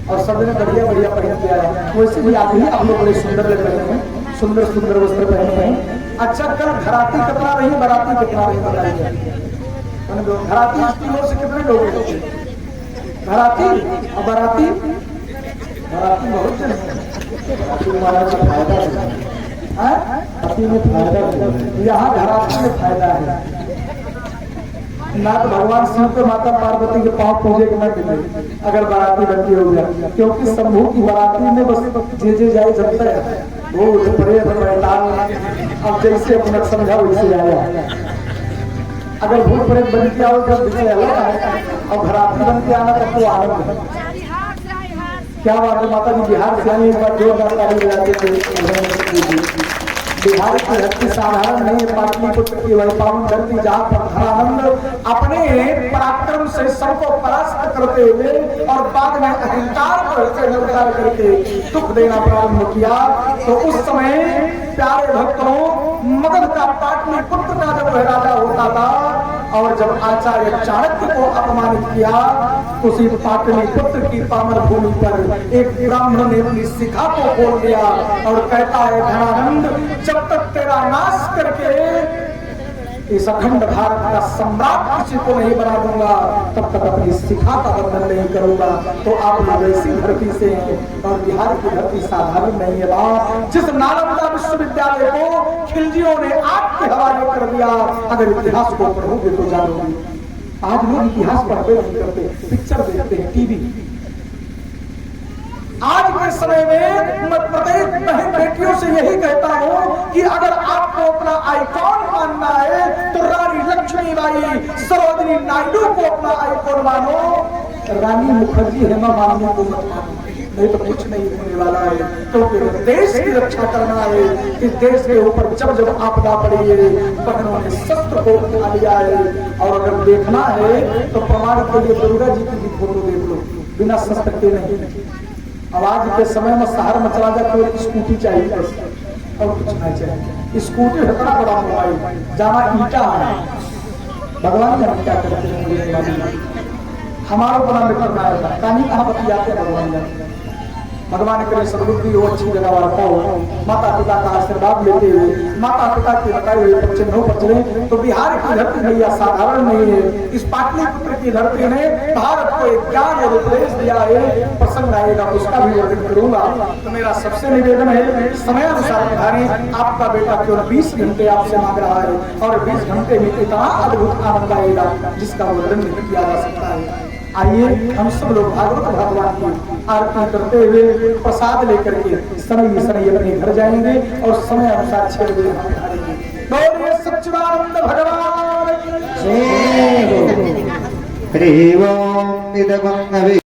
और सबने बढ़िया बढ़िया पहन के आया। वैसे भी आगे आप लोग बड़े सुंदर लग रहे हैं, सुंदर सुंदर वस्त्र पहने हैं। अच्छा, कल घराती कितना रही, बराती कितना रही बताइए। घराती की ओर से कितने लोग हैं? घराती और बराती, बराती बहुत महाराज का फायदा है, पति में फायदा है, यहाँ घराती में फायदा है। ना तो भगवान शिव को माता पार्वती के पांव पूजे के न मिले अगर बाराती बनती हो गया, क्योंकि शंभू की बाराती में बस जे जाए जनता है वो पड़े अब जैसे अपना समझा वैसे आया। अगर भूत प्रेत बन के आओ तो विषय अलग है, और घराती बन के आना तब तो आनंद है। क्या बात है माता जी, बिहार से आने एक बार जोरदार ताली बजाते थे। बिहार की धरती साधारण नहीं है, पाटलिपुत्र की वही पावन धरती जहाँ पर धनानंद अपने पराक्रम से सबको परास्त करते हुए और बाद में अहंकार को निर्धार करके दुख देना प्रारंभ किया। तो उस समय प्यारे भक्तों, मगध का पाटलिपुत्र का जब राजा होता था और जब आचार्य चाणक्य को अपमानित किया तो उसी पाटलिपुत्र की पावन भूमि पर एक ब्राह्मण ने अपनी शिखा को खोल दिया और कहता है, धनानंद जब तक तेरा नाश करके इस अखंड भारत का सम्राट किसी को नहीं बना दूंगा तब तक अपनी शिखा का बंधन नहीं करूंगा। तो आप लोग ऐसी धरती से हैं और बिहार की धरती साधारण नहीं है। जिस नालंदा विश्वविद्यालय को खिलजियों ने आपके हवाले कर दिया, अगर इतिहास को पढ़ोगे तो जानोगे। आज लोग इतिहास पढ़ते नहीं करते, पिक्चर देखते हैं, टीवी। आज के समय में मैं प्रत्येक बहन बेटियों से यही कहता हूँ कि अगर आपको अपना आइकॉन मानना है तो रानी लक्ष्मीबाई, सरोजिनी नायडू को अपना आइकॉन मानो। रानी मुखर्जी, हेमा मालिनी को मत मानो, नहीं तो कुछ नहीं होने वाला है। क्योंकि तो देश की रक्षा करना है। इस देश के ऊपर जब जब आपदा पड़ी है बहनों ने शस्त्र को उठा लिया है। और अगर देखना है तो प्रमाण के लिए दुर्गा जी की भी फोटो देख लो, बिना शस्त्र के नहीं। आवाज के समय में शहर में चला जाए तो स्कूटी चाहिए और कुछ नहीं चाहिए। स्कूटी इतना बड़ा मोबाइल जहाँ ईटा है, भगवान ने क्या करते हैं हमारा बड़ा मित्र ना कहानी कहाँ बतियाते हैं। भगवान करे सदबुद्धि हो, अच्छी जगह वार्ता हो, माता पिता का आशीर्वाद लेते हुए माता पिता के बताए हुए बच्चे नो पर चले। तो बिहार की धरती भैया साधारण नहीं है। इस पाटलिपुत्र की धरती ने भारत को एक ज्ञान और उपदेश दिया है। प्रसंग आएगा उसका भी वर्णन करूंगा। तो मेरा सबसे निवेदन है, समय अनुसार पधारें। आपका बेटा केवल 20 घंटे आपसे मांग रहा है और 20 घंटे में इतना अद्भुत आनंद आएगा जिसका वर्णन नहीं किया जा सकता है। आइए हम सब लोग भागवत भगवान की आरती करते हुए प्रसाद लेकर के समय समय अपने घर जाएंगे और समय अनुसार 6 बजे हम पधारेंगे। बोलिए सच्चिदानंद भगवान। हरि ओम।